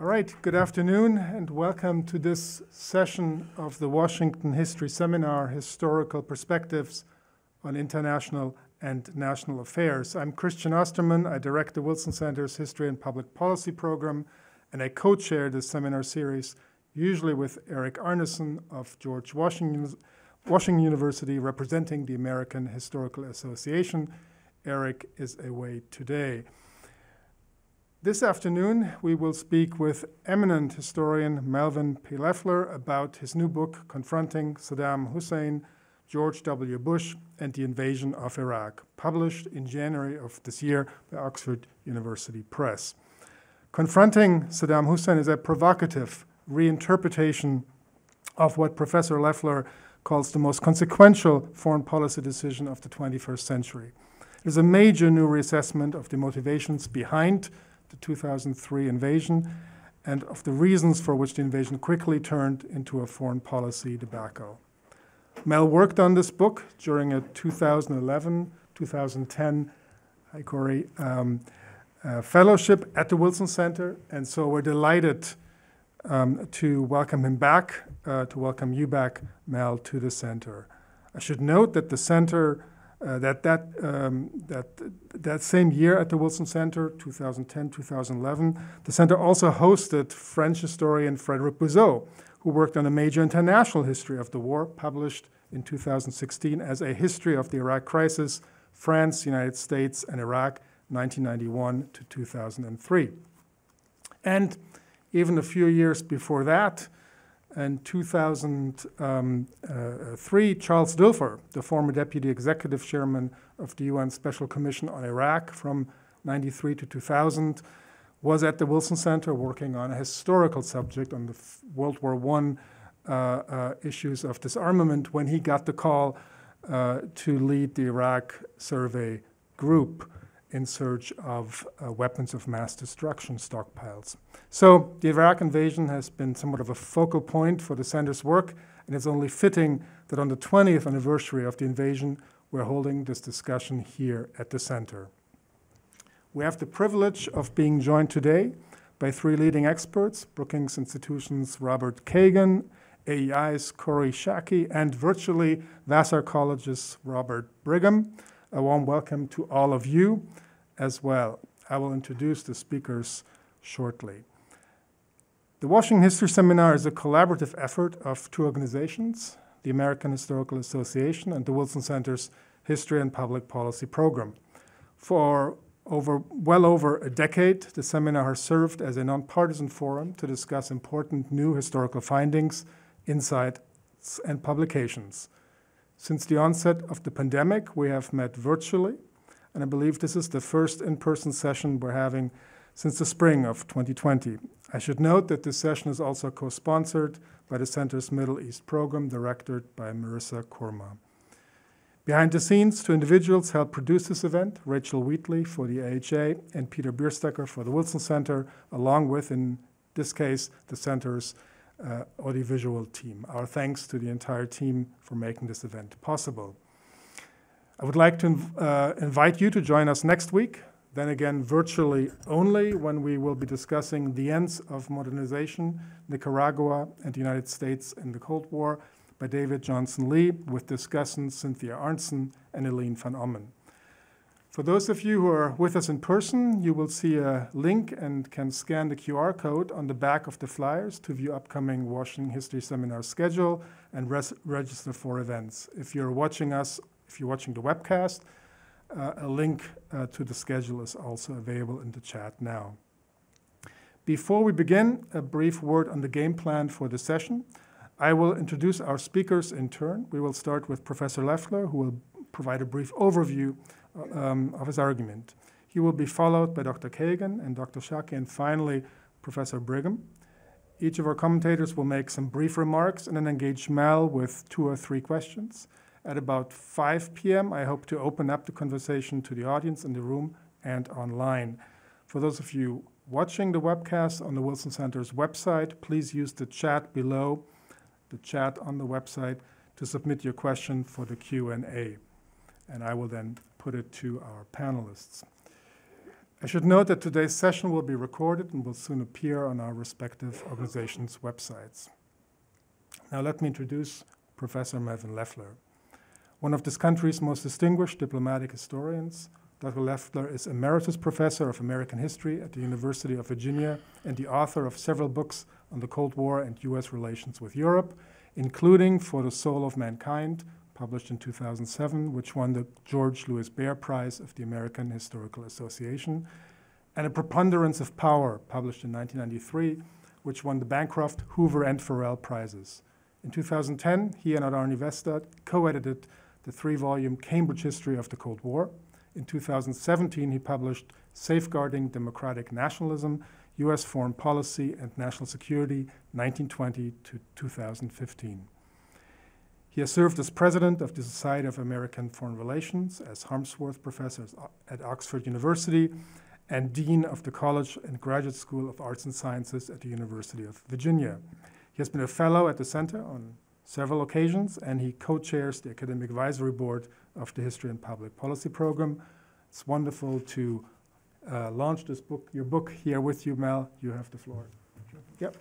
All right, good afternoon and welcome to this session of the Washington History Seminar, Historical Perspectives on International and National Affairs. I'm Christian Osterman. I direct the Wilson Center's History and Public Policy program, and I co-chair this seminar series, usually with Eric Arneson of George Washington University, representing the American Historical Association. Eric is away today. This afternoon, we will speak with eminent historian Melvin P. Leffler about his new book, Confronting Saddam Hussein, George W. Bush, and the Invasion of Iraq, published in January of this year by Oxford University Press. Confronting Saddam Hussein is a provocative reinterpretation of what Professor Leffler calls the most consequential foreign policy decision of the 21st century. It is a major new reassessment of the motivations behind the 2003 invasion and of the reasons for which the invasion quickly turned into a foreign policy debacle. Mel worked on this book during a 2011-2010 fellowship at the Wilson Center, and so we're delighted to welcome him back, to welcome you back, Mel, to the center. I should note that the center that same year at the Wilson Center, 2010-2011, the center also hosted French historian Frédéric Bouzeau, who worked on a major international history of the war, published in 2016 as A History of the Iraq Crisis, France, United States, and Iraq, 1991 to 2003. And even a few years before that, in 2003, Charles Dulfer, the former deputy executive chairman of the UN Special Commission on Iraq from 93 to 2000, was at the Wilson Center working on a historical subject on the World War I issues of disarmament when he got the call to lead the Iraq survey group in search of weapons of mass destruction stockpiles. So the Iraq invasion has been somewhat of a focal point for the center's work, and it's only fitting that on the 20th anniversary of the invasion, we're holding this discussion here at the center. We have the privilege of being joined today by three leading experts: Brookings Institution's Robert Kagan, AEI's Corey Shaki, and virtually Vassar College's Robert Brigham. A warm welcome to all of you as well. I will introduce the speakers shortly. The Washington History Seminar is a collaborative effort of two organizations, the American Historical Association and the Wilson Center's History and Public Policy program. For well over a decade, the seminar has served as a nonpartisan forum to discuss important new historical findings, insights, and publications. Since the onset of the pandemic, we have met virtually, and I believe this is the first in-person session we're having since the spring of 2020. I should note that this session is also co-sponsored by the Center's Middle East program, directed by Marissa Korma. Behind the scenes, two individuals helped produce this event: Rachel Wheatley for the AHA and Peter Bierstecker for the Wilson Center, along with, in this case, the Center's audiovisual team. Our thanks to the entire team for making this event possible. I would like to invite you to join us next week, then again virtually only, when we will be discussing the ends of modernization, Nicaragua, and the United States in the Cold War by David Johnson Lee, with discussants Cynthia Arntzen and Eileen van Ommen. For those of you who are with us in person, you will see a link and can scan the QR code on the back of the flyers to view upcoming Washington History Seminar schedule and register for events. If you're watching the webcast, a link to the schedule is also available in the chat now. Before we begin, a brief word on the game plan for the session. I will introduce our speakers in turn. We will start with Professor Leffler, who will provide a brief overview of his argument. He will be followed by Dr. Kagan and Dr. Shaki, and finally, Professor Brigham. Each of our commentators will make some brief remarks and then engage Mel with 2 or 3 questions. At about 5 p.m., I hope to open up the conversation to the audience in the room and online. For those of you watching the webcast on the Wilson Center's website, please use the chat below, the chat on the website, to submit your question for the Q&A. And I will then put it to our panelists. I should note that today's session will be recorded and will soon appear on our respective organizations' websites. Now let me introduce Professor Melvin Leffler. One of this country's most distinguished diplomatic historians, Dr. Leffler is Emeritus Professor of American History at the University of Virginia and the author of several books on the Cold War and U.S. relations with Europe, including For the Soul of Mankind, published in 2007, which won the George Louis Baer Prize of the American Historical Association, and A Preponderance of Power, published in 1993, which won the Bancroft, Hoover, and Farrell Prizes. In 2010, he and Arnie Westad co-edited the 3-volume Cambridge History of the Cold War. In 2017, he published Safeguarding Democratic Nationalism, U.S. Foreign Policy and National Security, 1920 to 2015. He has served as president of the Society of American Foreign Relations, as Harmsworth Professor at Oxford University, and Dean of the College and Graduate School of Arts and Sciences at the University of Virginia. He has been a fellow at the Center on several occasions, and he co-chairs the Academic Advisory Board of the History and Public Policy Program. It's wonderful to launch this book, your book, here with you, Mel. You have the floor. Yep.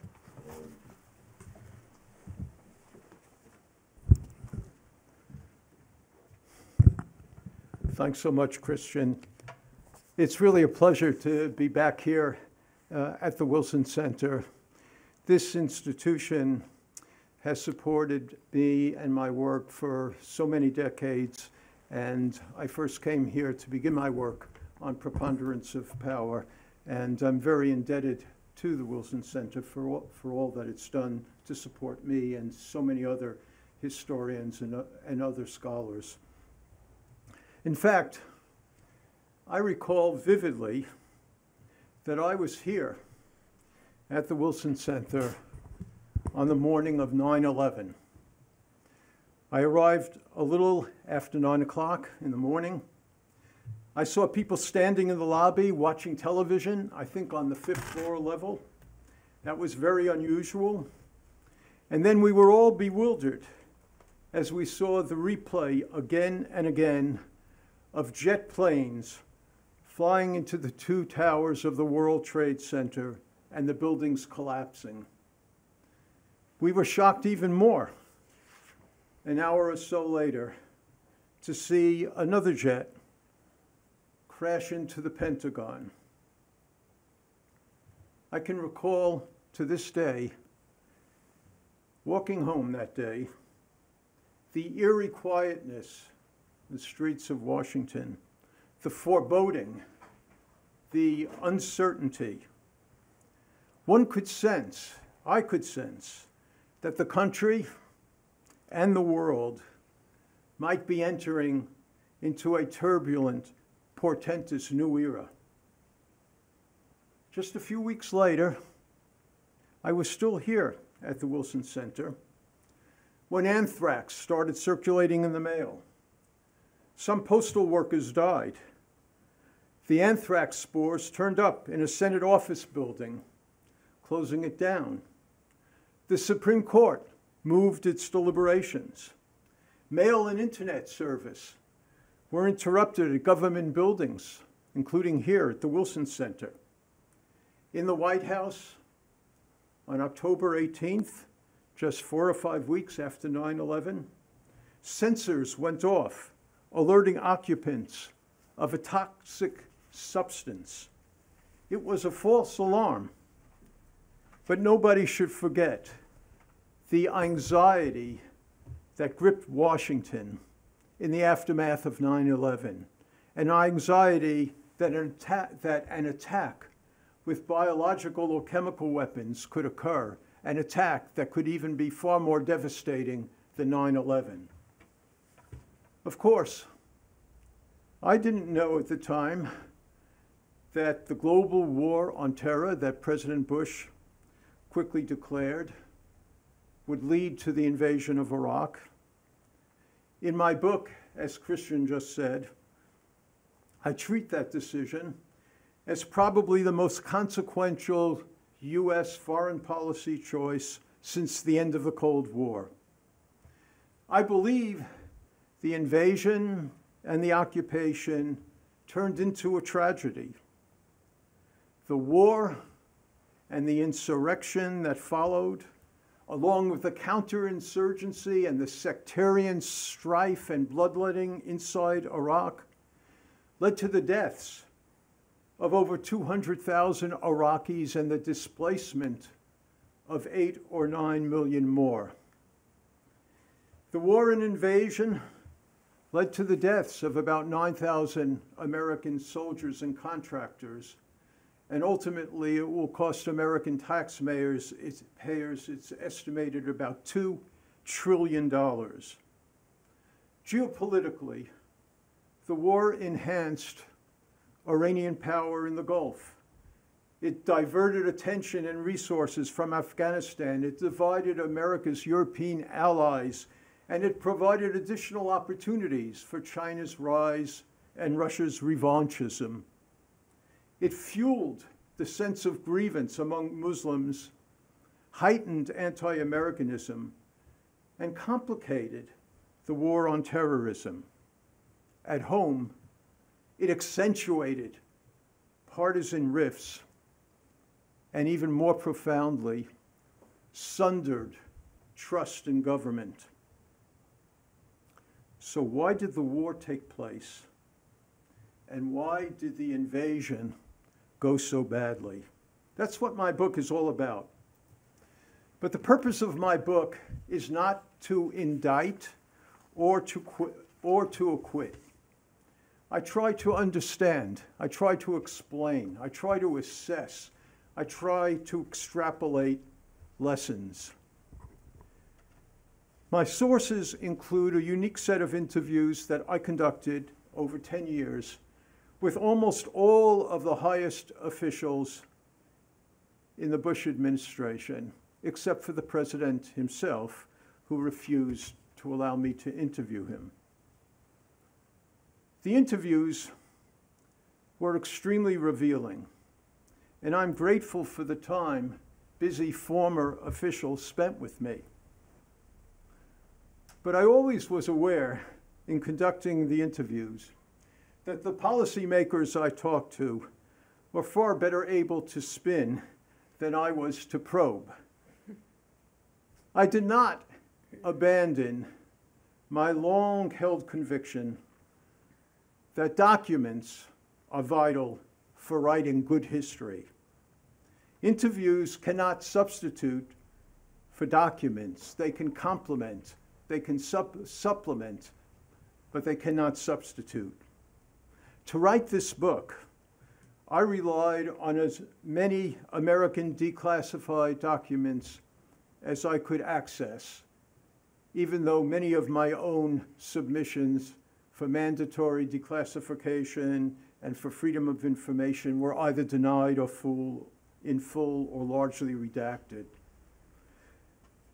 Thanks so much, Christian. It's really a pleasure to be back here at the Wilson Center. This institution has supported me and my work for so many decades, and I first came here to begin my work on preponderance of power, and I'm very indebted to the Wilson Center for all that it's done to support me and so many other historians and other scholars. In fact, I recall vividly that I was here at the Wilson Center on the morning of 9/11. I arrived a little after 9 o'clock in the morning. I saw people standing in the lobby watching television, I think on the 5th floor level. That was very unusual. And then we were all bewildered as we saw the replay again and again of jet planes flying into the 2 towers of the World Trade Center and the buildings collapsing. We were shocked even more an hour or so later to see another jet crash into the Pentagon. I can recall to this day, walking home that day, the eerie quietness in the streets of Washington, the foreboding, the uncertainty. One could sense, I could sense, that the country and the world might be entering into a turbulent, portentous new era. Just a few weeks later, I was still here at the Wilson Center when anthrax started circulating in the mail. Some postal workers died. The anthrax spores turned up in a Senate office building, closing it down. The Supreme Court moved its deliberations. Mail and internet service were interrupted at government buildings, including here at the Wilson Center. In the White House, on October 18th, just 4 or 5 weeks after 9/11, sensors went off, alerting occupants of a toxic substance. It was a false alarm, but nobody should forget the anxiety that gripped Washington in the aftermath of 9/11, an anxiety that an attack with biological or chemical weapons could occur, an attack that could even be far more devastating than 9/11. Of course, I didn't know at the time that the global war on terror that President Bush quickly declared would lead to the invasion of Iraq. In my book, as Christian just said, I treat that decision as probably the most consequential U.S. foreign policy choice since the end of the Cold War. I believe the invasion and the occupation turned into a tragedy. The war and the insurrection that followed, along with the counterinsurgency and the sectarian strife and bloodletting inside Iraq, led to the deaths of over 200,000 Iraqis and the displacement of 8 or 9 million more. The war and invasion led to the deaths of about 9,000 American soldiers and contractors, and ultimately it will cost American taxpayers, it's estimated about $2 trillion. Geopolitically, the war enhanced Iranian power in the Gulf. It diverted attention and resources from Afghanistan. It divided America's European allies, and it provided additional opportunities for China's rise and Russia's revanchism. It fueled the sense of grievance among Muslims, heightened anti-Americanism, and complicated the war on terrorism. At home, it accentuated partisan rifts and even more profoundly, sundered trust in government. So why did the war take place? And why did the invasion go so badly? That's what my book is all about. But the purpose of my book is not to indict or to acquit. I try to understand, I try to explain, I try to assess, I try to extrapolate lessons. My sources include a unique set of interviews that I conducted over 10 years with almost all of the highest officials in the Bush administration, except for the president himself, who refused to allow me to interview him. The interviews were extremely revealing, and I'm grateful for the time busy former officials spent with me. But I always was aware in conducting the interviews that the policymakers I talked to were far better able to spin than I was to probe. I did not abandon my long-held conviction that documents are vital for writing good history. Interviews cannot substitute for documents. They can complement, they can supplement, but they cannot substitute. To write this book, I relied on as many American declassified documents as I could access, even though many of my own submissions for mandatory declassification and for freedom of information were either denied or in full or largely redacted.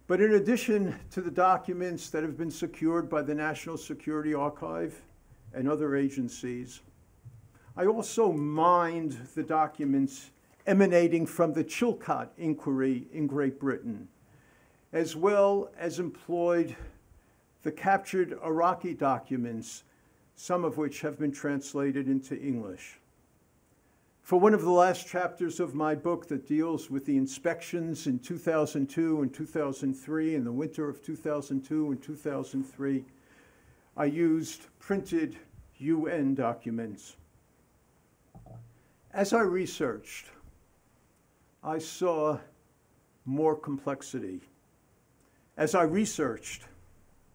But in addition to the documents that have been secured by the National Security Archive and other agencies, I also mined the documents emanating from the Chilcot inquiry in Great Britain, as well as employed the captured Iraqi documents, some of which have been translated into English. For one of the last chapters of my book that deals with the inspections in 2002 and 2003, in the winter of 2002 and 2003, I used printed UN documents. As I researched, I saw more complexity. As I researched,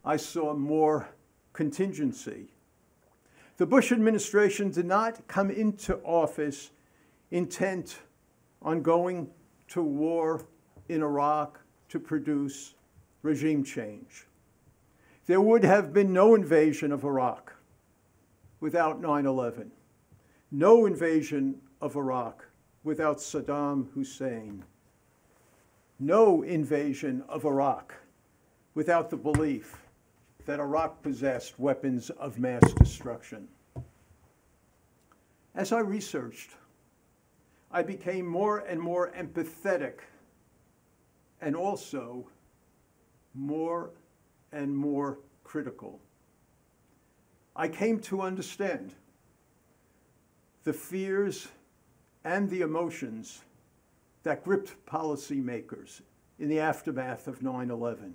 I saw more contingency. The Bush administration did not come into office intent on going to war in Iraq to produce regime change. There would have been no invasion of Iraq without 9/11, no invasion of Iraq without Saddam Hussein, no invasion of Iraq without the belief that Iraq possessed weapons of mass destruction. As I researched, I became more and more empathetic and also more and more critical. I came to understand the fears and the emotions that gripped policymakers in the aftermath of 9/11.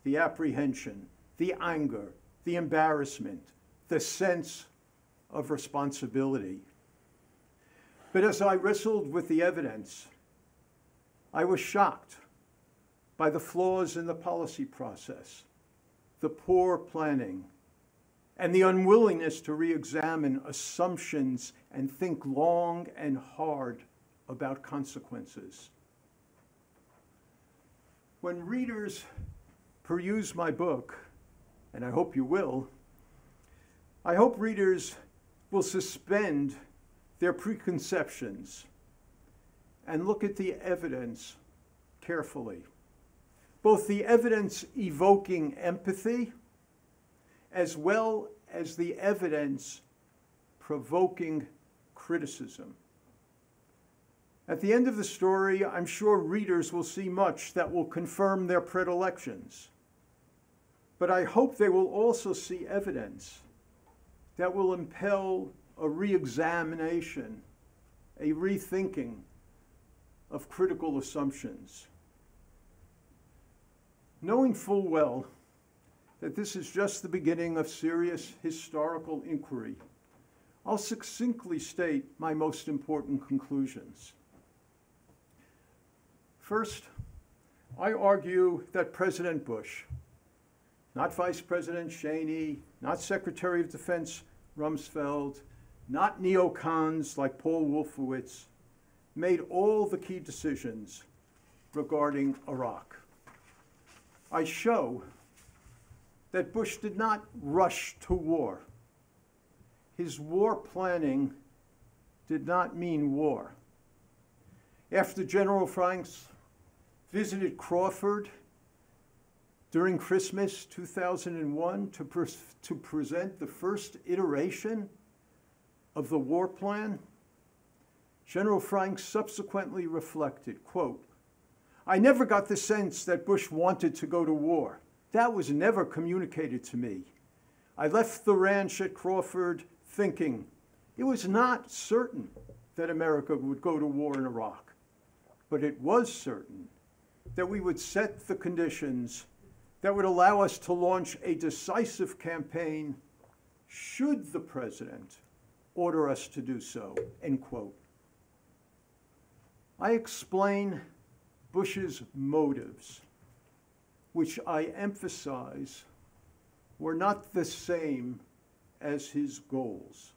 The apprehension, the anger, the embarrassment, the sense of responsibility. But as I wrestled with the evidence, I was shocked by the flaws in the policy process, the poor planning, and the unwillingness to re-examine assumptions and think long and hard about consequences. When readers peruse my book, and I hope you will, I hope readers will suspend their preconceptions and look at the evidence carefully. Both the evidence evoking empathy as well as the evidence provoking criticism. At the end of the story, I'm sure readers will see much that will confirm their predilections. But I hope they will also see evidence that will impel a re-examination, a rethinking of critical assumptions. Knowing full well that this is just the beginning of serious historical inquiry, I'll succinctly state my most important conclusions. First, I argue that President Bush, not Vice President Cheney, not Secretary of Defense Rumsfeld, not neocons like Paul Wolfowitz, made all the key decisions regarding Iraq. I show that Bush did not rush to war. His war planning did not mean war. After General Franks visited Crawford during Christmas 2001 to present the first iteration of the war plan, General Franks subsequently reflected, quote, "I never got the sense that Bush wanted to go to war. That was never communicated to me. I left the ranch at Crawford thinking it was not certain that America would go to war in Iraq, but it was certain that we would set the conditions that would allow us to launch a decisive campaign should the president order us to do so," end quote. I explain Bush's motives, which I emphasize were not the same as his goals.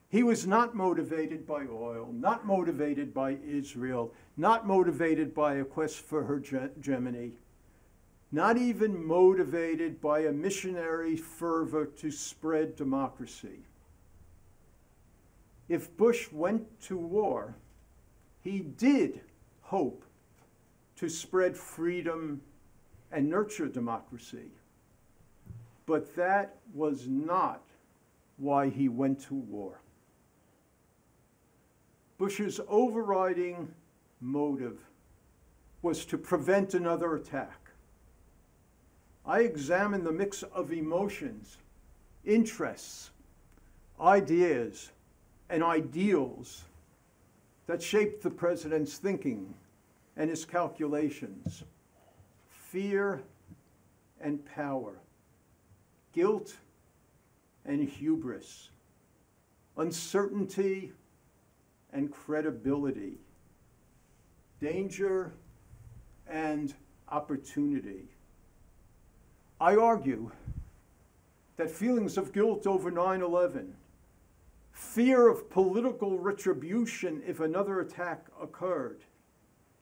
He was not motivated by oil, not motivated by Israel, not motivated by a quest for hegemony, not even motivated by a missionary fervor to spread democracy. If Bush went to war, he did hope to spread freedom and nurture democracy. But that was not why he went to war. Bush's overriding motive was to prevent another attack. I examined the mix of emotions, interests, ideas, and ideals that shaped the president's thinking and his calculations. Fear and power, guilt and hubris, uncertainty and credibility, danger and opportunity. I argue that feelings of guilt over 9/11, fear of political retribution if another attack occurred,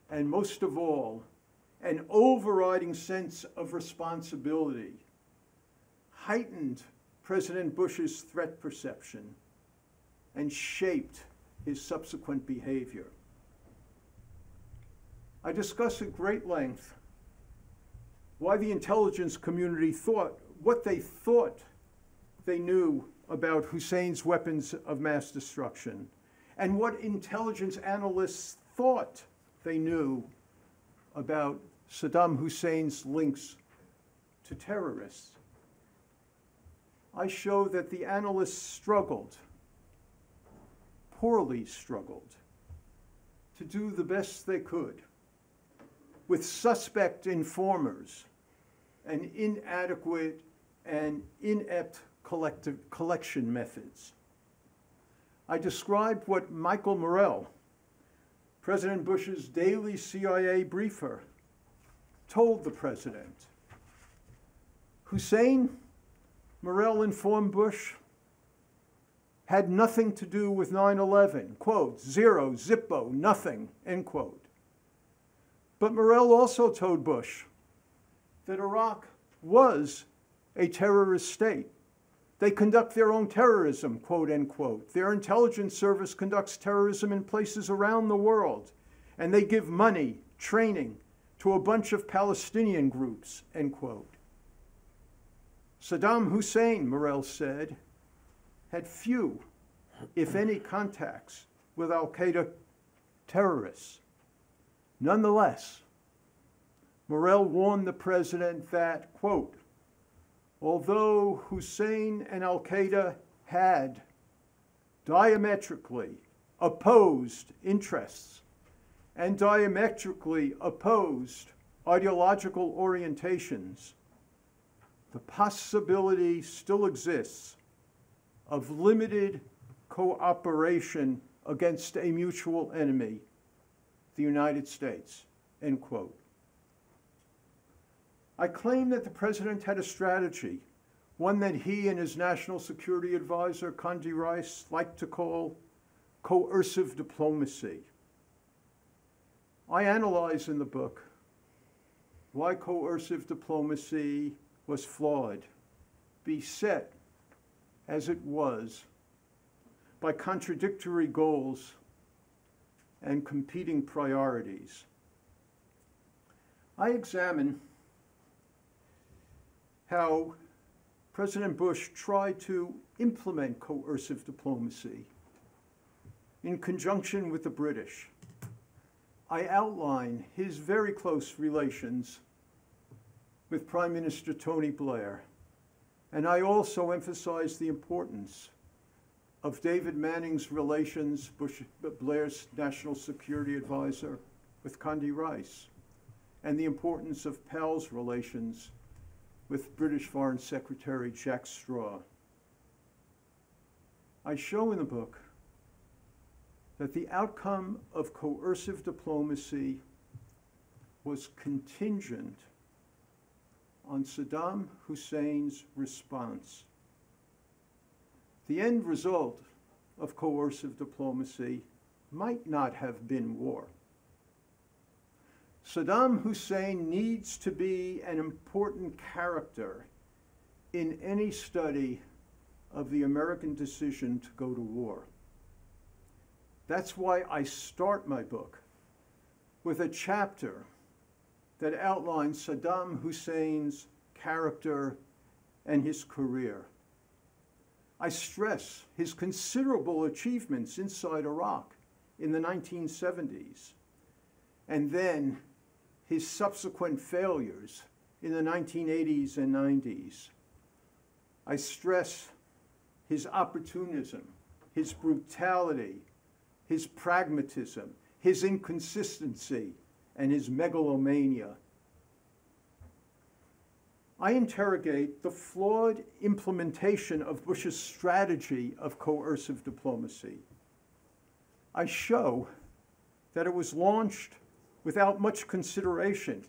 and most of all, an overriding sense of responsibility heightened President Bush's threat perception and shaped his subsequent behavior. I discuss at great length why the intelligence community thought what they thought they knew about Hussein's weapons of mass destruction, and what intelligence analysts thought they knew about Saddam Hussein's links to terrorists. I show that the analysts struggled poorly struggled to do the best they could with suspect informers and inadequate and inept collection methods. I described what Michael Morrell, President Bush's daily CIA briefer, told the president. Hussein, Morrell informed Bush, had nothing to do with 9/11, quote, zero, zippo, nothing, end quote. But Morrell also told Bush that Iraq was a terrorist state. They conduct their own terrorism, quote, end quote. Their intelligence service conducts terrorism in places around the world, and they give money, training, to a bunch of Palestinian groups, end quote. Saddam Hussein, Morrell said, had few, if any, contacts with al-Qaeda terrorists. Nonetheless, Morrell warned the president that, quote, although Hussein and al-Qaeda had diametrically opposed interests and diametrically opposed ideological orientations, the possibility still exists of limited cooperation against a mutual enemy, the United States, end quote. I claim that the president had a strategy, one that he and his national security advisor, Condi Rice, liked to call coercive diplomacy. I analyze in the book why coercive diplomacy was flawed, beset as it was by contradictory goals and competing priorities. I examine how President Bush tried to implement coercive diplomacy in conjunction with the British. I outline his very close relations with Prime Minister Tony Blair, and I also emphasize the importance of David Manning's relations, Blair's national security advisor, with Condi Rice, and the importance of Powell's relations with British Foreign Secretary Jack Straw. I show in the book that the outcome of coercive diplomacy was contingent on Saddam Hussein's response. The end result of coercive diplomacy might not have been war. Saddam Hussein needs to be an important character in any study of the American decision to go to war. That's why I start my book with a chapter that outlines Saddam Hussein's character and his career. I stress his considerable achievements inside Iraq in the 1970s, and then his subsequent failures in the 1980s and 90s. I stress his opportunism, his brutality, his pragmatism, his inconsistency, and his megalomania. I interrogate the flawed implementation of Bush's strategy of coercive diplomacy. I show that it was launched without much consideration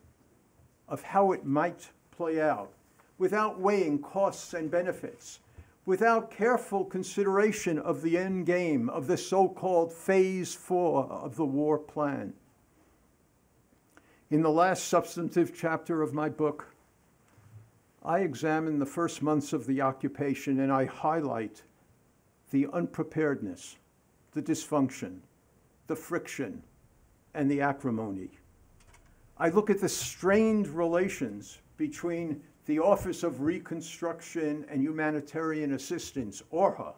of how it might play out, without weighing costs and benefits, without careful consideration of the end game of the so-called Phase 4 of the war plan. In the last substantive chapter of my book, I examine the first months of the occupation and I highlight the unpreparedness, the dysfunction, the friction, and the acrimony. I look at the strained relations between the Office of Reconstruction and Humanitarian Assistance, ORHA,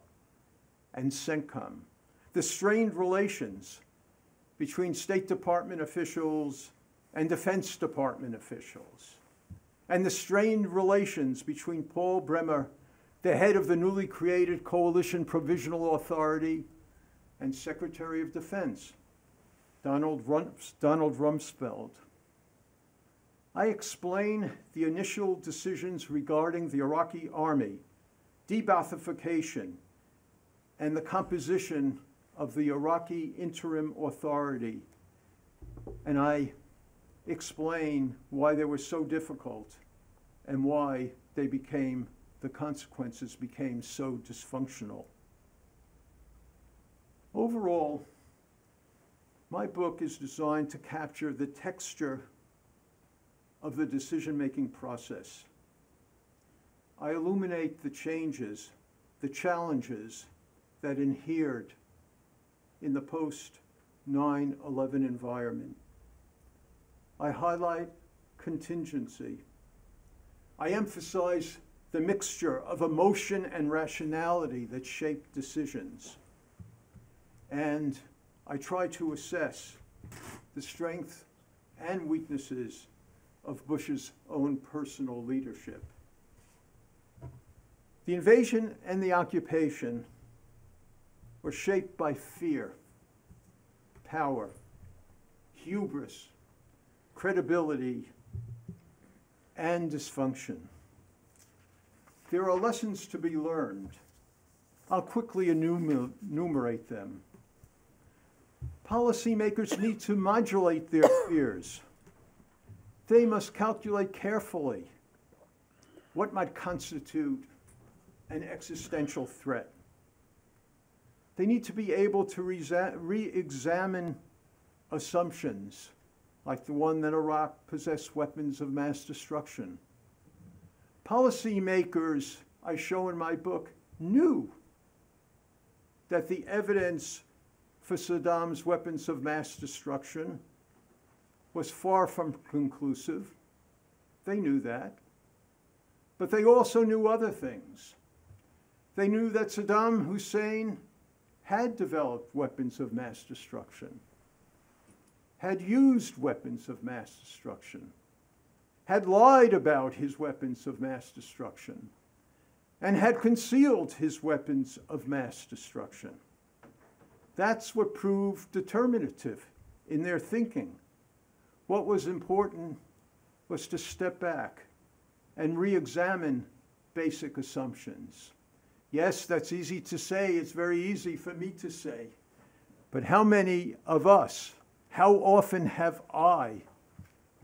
and CENTCOM, the strained relations between State Department officials and Defense Department officials, and the strained relations between Paul Bremer, the head of the newly created Coalition Provisional Authority, and Secretary of Defense, Donald Rumsfeld. I explain the initial decisions regarding the Iraqi army, de-Baathification, and the composition of the Iraqi interim authority. And I explain why they were so difficult and why the consequences became so dysfunctional. Overall, my book is designed to capture the texture of the decision-making process. I illuminate the changes, the challenges that inhered in the post-9/11 environment. I highlight contingency. I emphasize the mixture of emotion and rationality that shape decisions. And I try to assess the strengths and weaknesses of Bush's own personal leadership. The invasion and the occupation were shaped by fear, power, hubris, credibility, and dysfunction. There are lessons to be learned. I'll quickly enumerate them. Policymakers need to modulate their fears. They must calculate carefully what might constitute an existential threat. They need to be able to re-examine assumptions, like the one that Iraq possessed weapons of mass destruction. Policymakers, I show in my book, knew that the evidence for Saddam's weapons of mass destruction was far from conclusive. They knew that. But they also knew other things. They knew that Saddam Hussein had developed weapons of mass destruction, had used weapons of mass destruction, had lied about his weapons of mass destruction, and had concealed his weapons of mass destruction. That's what proved determinative in their thinking. What was important was to step back and re-examine basic assumptions. Yes, that's easy to say. It's very easy for me to say. But how many of us, how often have I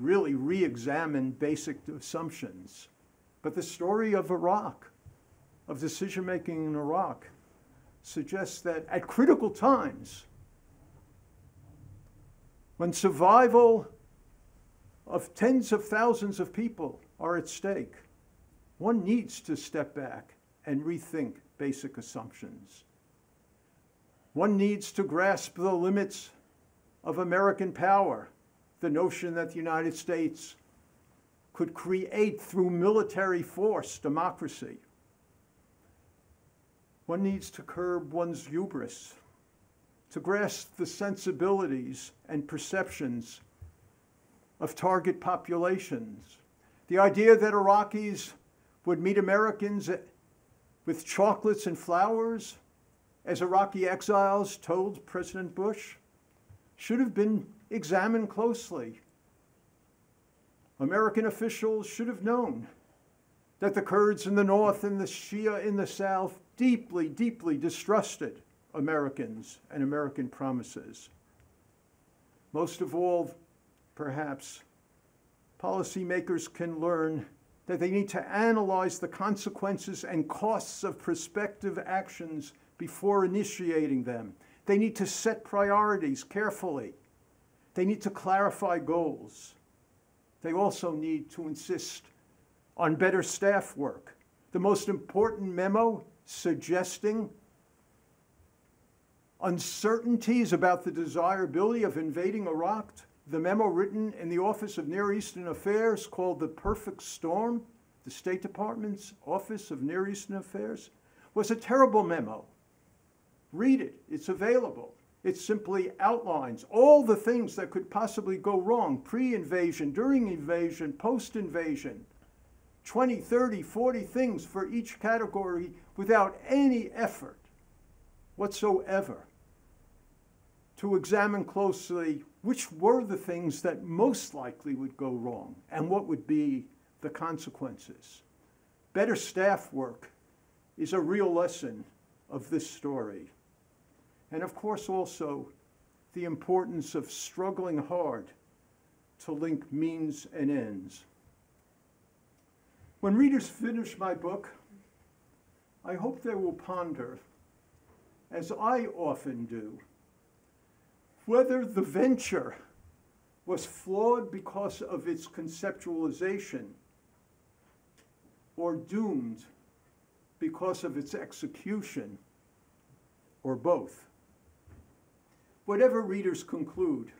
really re-examined basic assumptions? But the story of Iraq, of decision-making in Iraq, suggests that at critical times, when survival of tens of thousands of people are at stake, one needs to step back and rethink basic assumptions. One needs to grasp the limits of American power, the notion that the United States could create through military force democracy. One needs to curb one's hubris, to grasp the sensibilities and perceptions of target populations. The idea that Iraqis would meet Americans with chocolates and flowers, as Iraqi exiles told President Bush, should have been examined closely. American officials should have known that the Kurds in the north and the Shia in the south deeply, deeply distrusted Americans and American promises. Most of all, perhaps, policymakers can learn that they need to analyze the consequences and costs of prospective actions before initiating them. They need to set priorities carefully. They need to clarify goals. They also need to insist on better staff work. The most important memo suggesting uncertainties about the desirability of invading Iraq, the memo written in the Office of Near Eastern Affairs called The Perfect Storm, the State Department's Office of Near Eastern Affairs, was a terrible memo. Read it, it's available. It simply outlines all the things that could possibly go wrong, pre-invasion, during invasion, post-invasion, 20, 30, 40 things for each category without any effort whatsoever to examine closely which were the things that most likely would go wrong and what would be the consequences. Better staff work is a real lesson of this story. And of course also the importance of struggling hard to link means and ends. When readers finish my book, I hope they will ponder, as I often do, whether the venture was flawed because of its conceptualization or doomed because of its execution, or both. Whatever readers conclude,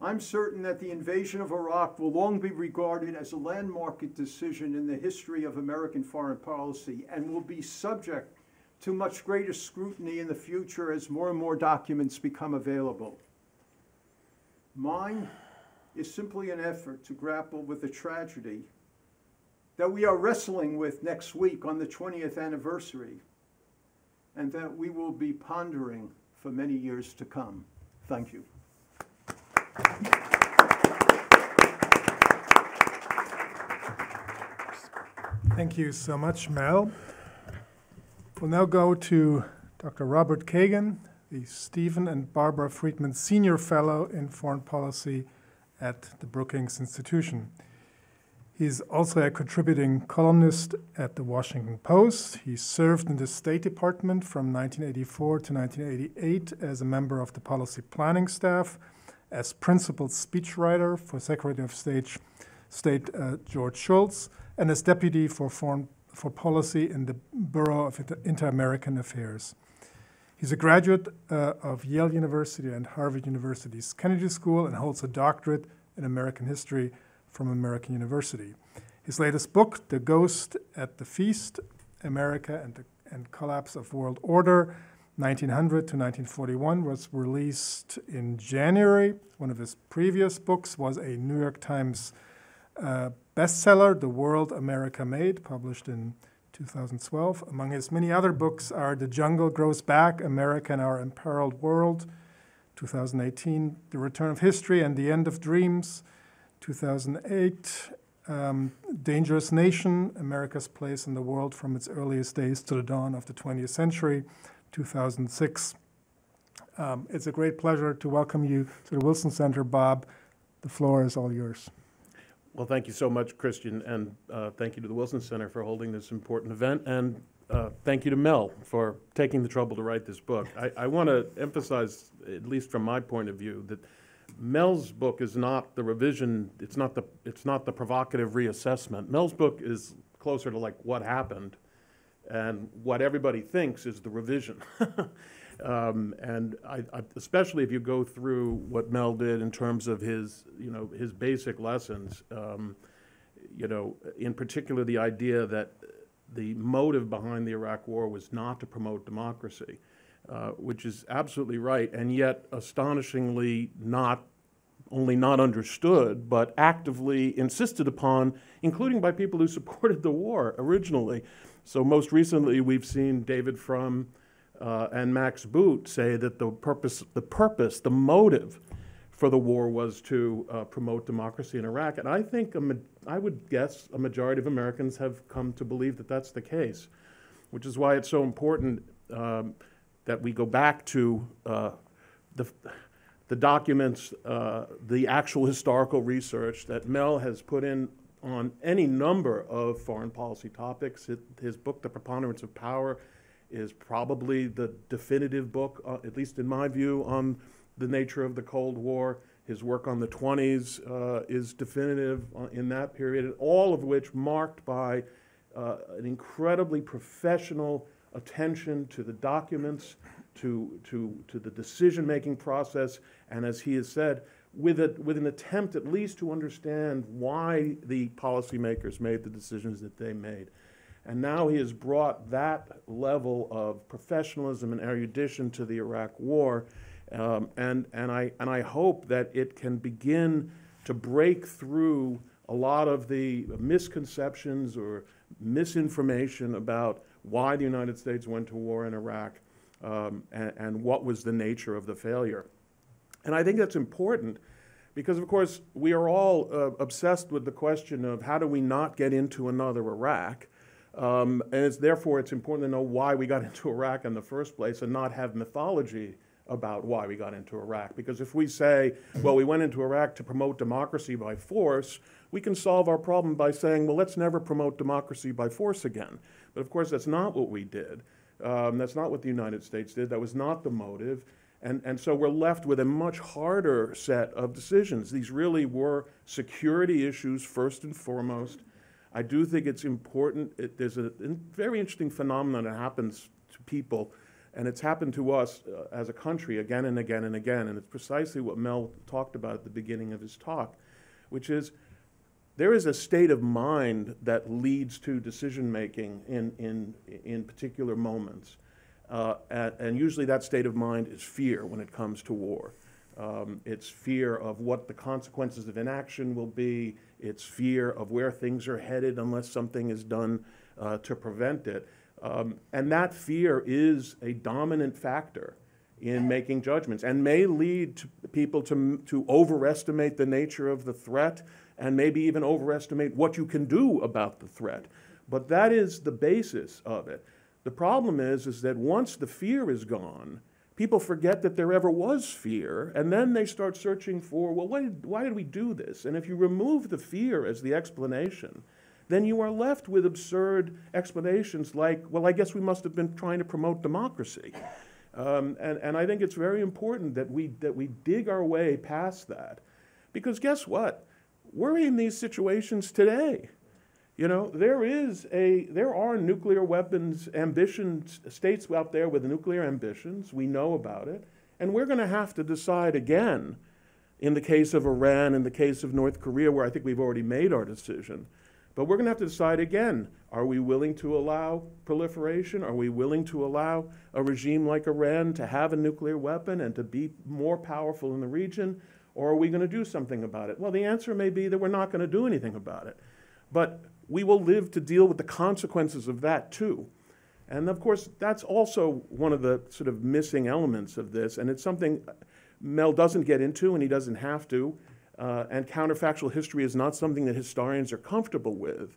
I'm certain that the invasion of Iraq will long be regarded as a landmark decision in the history of American foreign policy and will be subject to much greater scrutiny in the future as more and more documents become available. Mine is simply an effort to grapple with the tragedy that we are wrestling with next week on the 20th anniversary, and that we will be pondering for many years to come. Thank you. Thank you so much, Mel. We'll now go to Dr. Robert Kagan, the Stephen and Barbara Friedman Senior Fellow in Foreign Policy at the Brookings Institution. He's also a contributing columnist at the Washington Post. He served in the State Department from 1984 to 1988 as a member of the policy planning staff, as principal speechwriter for Secretary of State George Shultz, and as deputy for policy in the Bureau of Inter-American Affairs. He's a graduate of Yale University and Harvard University's Kennedy School and holds a doctorate in American history from American University. His latest book, The Ghost at the Feast, America and Collapse of World Order, 1900 to 1941, was released in January. One of his previous books was a New York Times bestseller, The World America Made, published in 2012. Among his many other books are The Jungle Grows Back, America and Our Imperiled World, 2018, The Return of History and the End of Dreams, 2008, Dangerous Nation, America's Place in the World from its Earliest Days to the Dawn of the 20th Century, 2006. It's a great pleasure to welcome you to the Wilson Center, Bob. The floor is all yours. Well, thank you so much, Christian, and thank you to the Wilson Center for holding this important event, and thank you to Mel for taking the trouble to write this book. I want to emphasize, at least from my point of view, that Mel's book is not the revision, it's not the provocative reassessment. Mel's book is closer to like what happened, and what everybody thinks is the revision. And I, especially if you go through what Mel did in terms of his basic lessons, in particular the idea that the motive behind the Iraq War was not to promote democracy, which is absolutely right, and yet astonishingly not only not understood, but actively insisted upon, including by people who supported the war originally. So most recently, we've seen David Frum and Max Boot say that the motive for the war was to promote democracy in Iraq. And I think, I would guess, a majority of Americans have come to believe that that's the case, which is why it's so important that we go back to the documents, the actual historical research that Mel has put in on any number of foreign policy topics. His book, The Preponderance of Power, is probably the definitive book, at least in my view, on the nature of the Cold War. His work on the 20s is definitive in that period, all of which marked by an incredibly professional attention to the documents, to the decision-making process, and as he has said, with an attempt at least to understand why the policymakers made the decisions that they made. And now he has brought that level of professionalism and erudition to the Iraq War, and I hope that it can begin to break through a lot of the misconceptions or misinformation about why the United States went to war in Iraq, and what was the nature of the failure. And I think that's important because, of course, we are all obsessed with the question of how do we not get into another Iraq. And therefore, it's important to know why we got into Iraq in the first place and not have mythology about why we got into Iraq. Because if we say, well, we went into Iraq to promote democracy by force, we can solve our problem by saying, well, let's never promote democracy by force again. But of course, that's not what we did. That's not what the United States did. That was not the motive. And so we're left with a much harder set of decisions. These really were security issues first and foremost. I do think it's important. There's a very interesting phenomenon that happens to people, and it's happened to us as a country again and again and again, and it's precisely what Mel talked about at the beginning of his talk, which is there is a state of mind that leads to decision-making in particular moments. And usually that state of mind is fear when it comes to war. It's fear of what the consequences of inaction will be. It's fear of where things are headed unless something is done to prevent it. And that fear is a dominant factor in making judgments and may lead to people to overestimate the nature of the threat and maybe even overestimate what you can do about the threat. But that is the basis of it. The problem is that once the fear is gone, people forget that there ever was fear, and then they start searching for, well, why did we do this? And if you remove the fear as the explanation, then you are left with absurd explanations like, well, I guess we must have been trying to promote democracy. And I think it's very important that we dig our way past that. Because guess what? We're in these situations today. You know, there are nuclear weapons ambitions, states out there with nuclear ambitions. We know about it. And we're going to have to decide again, in the case of Iran, in the case of North Korea, where I think we've already made our decision. But we're going to have to decide again, are we willing to allow proliferation? Are we willing to allow a regime like Iran to have a nuclear weapon and to be more powerful in the region? Or are we going to do something about it? Well, the answer may be that we're not going to do anything about it. But we will live to deal with the consequences of that too. And of course, that's also one of the sort of missing elements of this, and it's something Mel doesn't get into and he doesn't have to, and counterfactual history is not something that historians are comfortable with.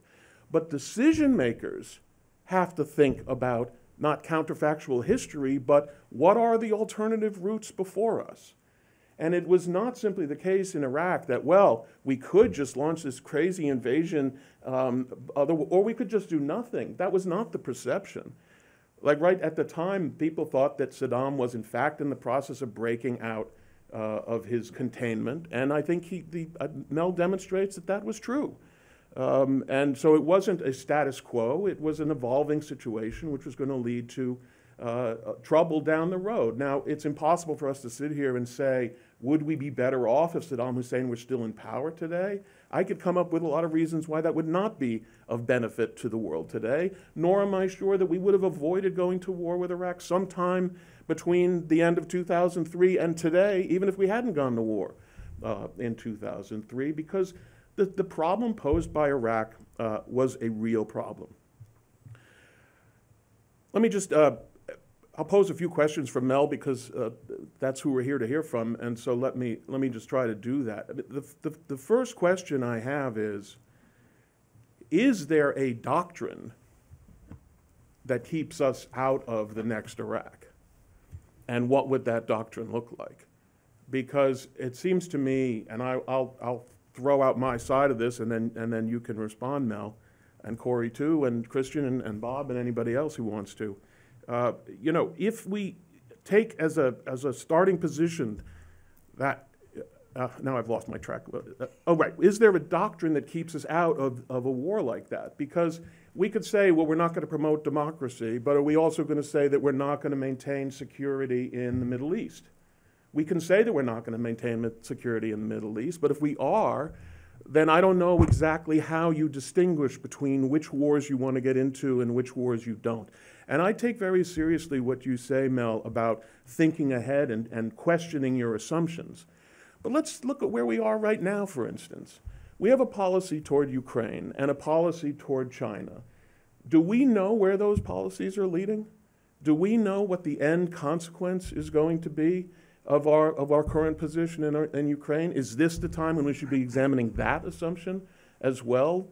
But decision makers have to think about not counterfactual history, but what are the alternative routes before us? And it was not simply the case in Iraq that, well, we could just launch this crazy invasion, or we could just do nothing. That was not the perception. Like right at the time, people thought that Saddam was in fact in the process of breaking out of his containment, and I think Mel demonstrates that that was true. And so it wasn't a status quo, it was an evolving situation which was going to lead to trouble down the road. Now, it's impossible for us to sit here and say, would we be better off if Saddam Hussein were still in power today? I could come up with a lot of reasons why that would not be of benefit to the world today, nor am I sure that we would have avoided going to war with Iraq sometime between the end of 2003 and today, even if we hadn't gone to war in 2003, because the problem posed by Iraq was a real problem. Let me just I'll pose a few questions for Mel because that's who we're here to hear from, and so let me just try to do that. The first question I have is there a doctrine that keeps us out of the next Iraq? And what would that doctrine look like? Because it seems to me, and I'll throw out my side of this, and then you can respond, Mel, and Corey too, and Christian and Bob, and anybody else who wants to. You know, if we take as a starting position that, now I've lost my track. Oh, right. Is there a doctrine that keeps us out of a war like that? Because we could say, well, we're not going to promote democracy, but are we also going to say that we're not going to maintain security in the Middle East? We can say that we're not going to maintain security in the Middle East, but if we are, then I don't know exactly how you distinguish between which wars you want to get into and which wars you don't. And I take very seriously what you say, Mel, about thinking ahead and questioning your assumptions. But let's look at where we are right now, for instance. We have a policy toward Ukraine and a policy toward China. Do we know where those policies are leading? Do we know what the end consequence is going to be of our current position in Ukraine? Is this the time when we should be examining that assumption as well,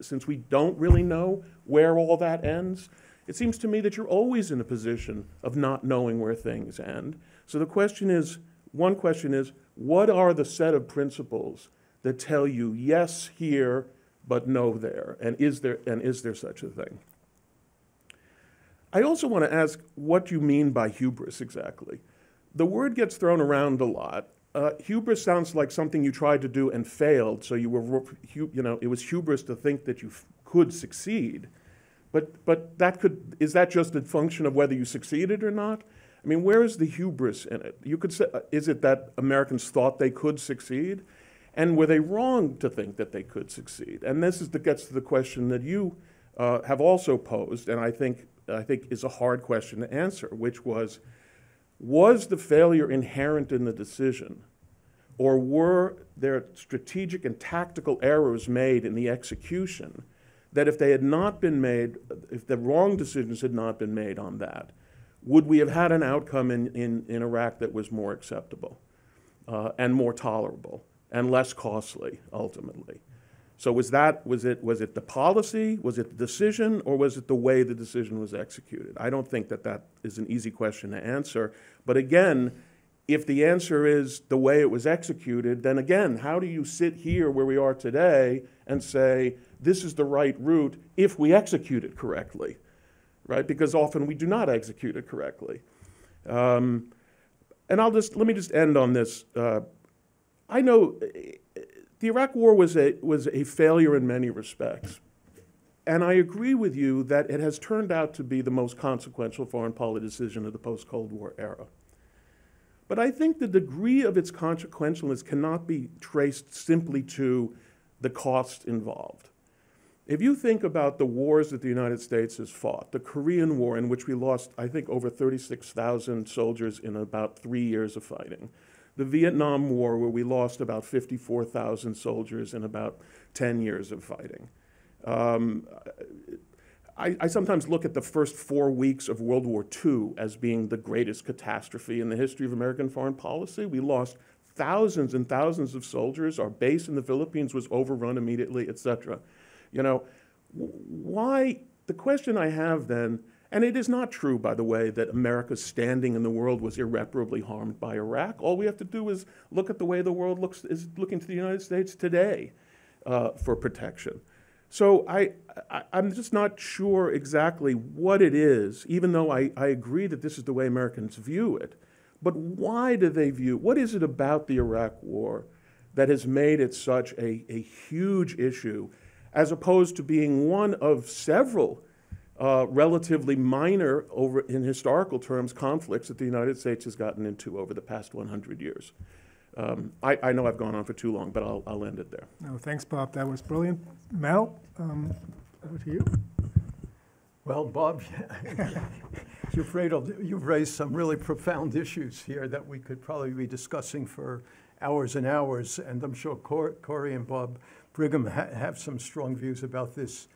since we don't really know where all that ends? It seems to me that you're always in a position of not knowing where things end. So the question is, one question is, what are the set of principles that tell you yes here, but no there? And is there such a thing? I also want to ask what you mean by hubris exactly. The word gets thrown around a lot. Hubris sounds like something you tried to do and failed, so it was hubris to think that you could succeed. But is that just a function of whether you succeeded or not? I mean, where is the hubris in it? You could say, is it that Americans thought they could succeed? And were they wrong to think that they could succeed? And this gets to the question that you have also posed, and I think is a hard question to answer, which was the failure inherent in the decision, or were there strategic and tactical errors made in the execution that if they had not been made, if the wrong decisions had not been made on that, would we have had an outcome in Iraq that was more acceptable and more tolerable and less costly ultimately? So was it the policy, was it the decision, or was it the way the decision was executed? I don't think that is an easy question to answer. But again, if the answer is the way it was executed, then again, how do you sit here where we are today and say, this is the right route if we execute it correctly, right? Because often we do not execute it correctly. And let me just end on this. I know the Iraq War was a failure in many respects. And I agree with you that it has turned out to be the most consequential foreign policy decision of the post-Cold War era. But I think the degree of its consequentialness cannot be traced simply to the cost involved. If you think about the wars that the United States has fought, the Korean War, in which we lost, I think, over 36,000 soldiers in about 3 years of fighting, the Vietnam War, where we lost about 54,000 soldiers in about 10 years of fighting. I sometimes look at the first 4 weeks of World War II as being the greatest catastrophe in the history of American foreign policy. We lost thousands and thousands of soldiers. Our base in the Philippines was overrun immediately, et cetera. You know, why? The question I have then, and it is not true, by the way, that America's standing in the world was irreparably harmed by Iraq. All we have to do is look at the way the world is looking to the United States today for protection. So I'm just not sure exactly what it is, even though I agree that this is the way Americans view it. But why do they view, what is it about the Iraq War that has made it such a huge issue, as opposed to being one of several relatively minor, in historical terms, conflicts that the United States has gotten into over the past 100 years? I know I've gone on for too long, but I'll end it there. No, thanks, Bob. That was brilliant. Mel, over to you. Well, Bob, you've raised some really profound issues here that we could probably be discussing for hours and hours, and I'm sure Corey and Bob Brigham have some strong views about this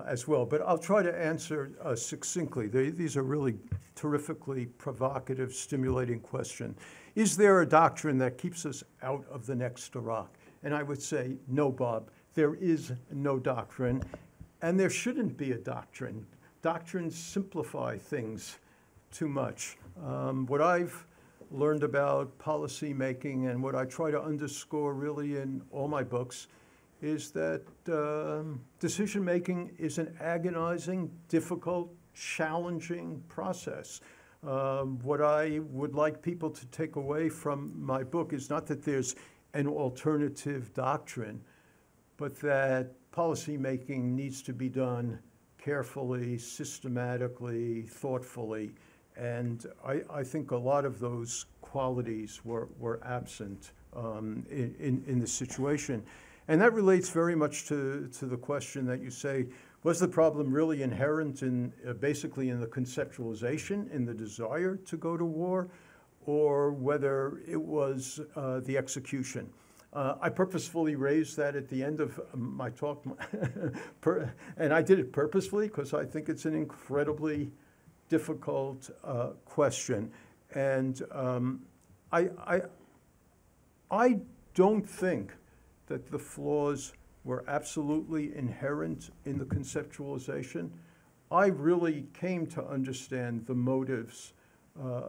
as well. But I'll try to answer succinctly. These are really terrifically provocative, stimulating questions. Is there a doctrine that keeps us out of the next Iraq? And I would say, no, Bob, there is no doctrine, and there shouldn't be a doctrine. Doctrines simplify things too much. What I've learned about policy making and what I try to underscore really in all my books is that decision making is an agonizing, difficult, challenging process. What I would like people to take away from my book is not that there's an alternative doctrine, but that policy making needs to be done carefully, systematically, thoughtfully. And I think a lot of those qualities were absent in the situation. And that relates very much to the question that you say, was the problem really inherent in basically in the conceptualization, in the desire to go to war, or whether it was the execution? I purposefully raised that at the end of my talk, and I did it purposefully because I think it's an incredibly difficult question. And I don't think that the flaws were absolutely inherent in the conceptualization. I really came to understand the motives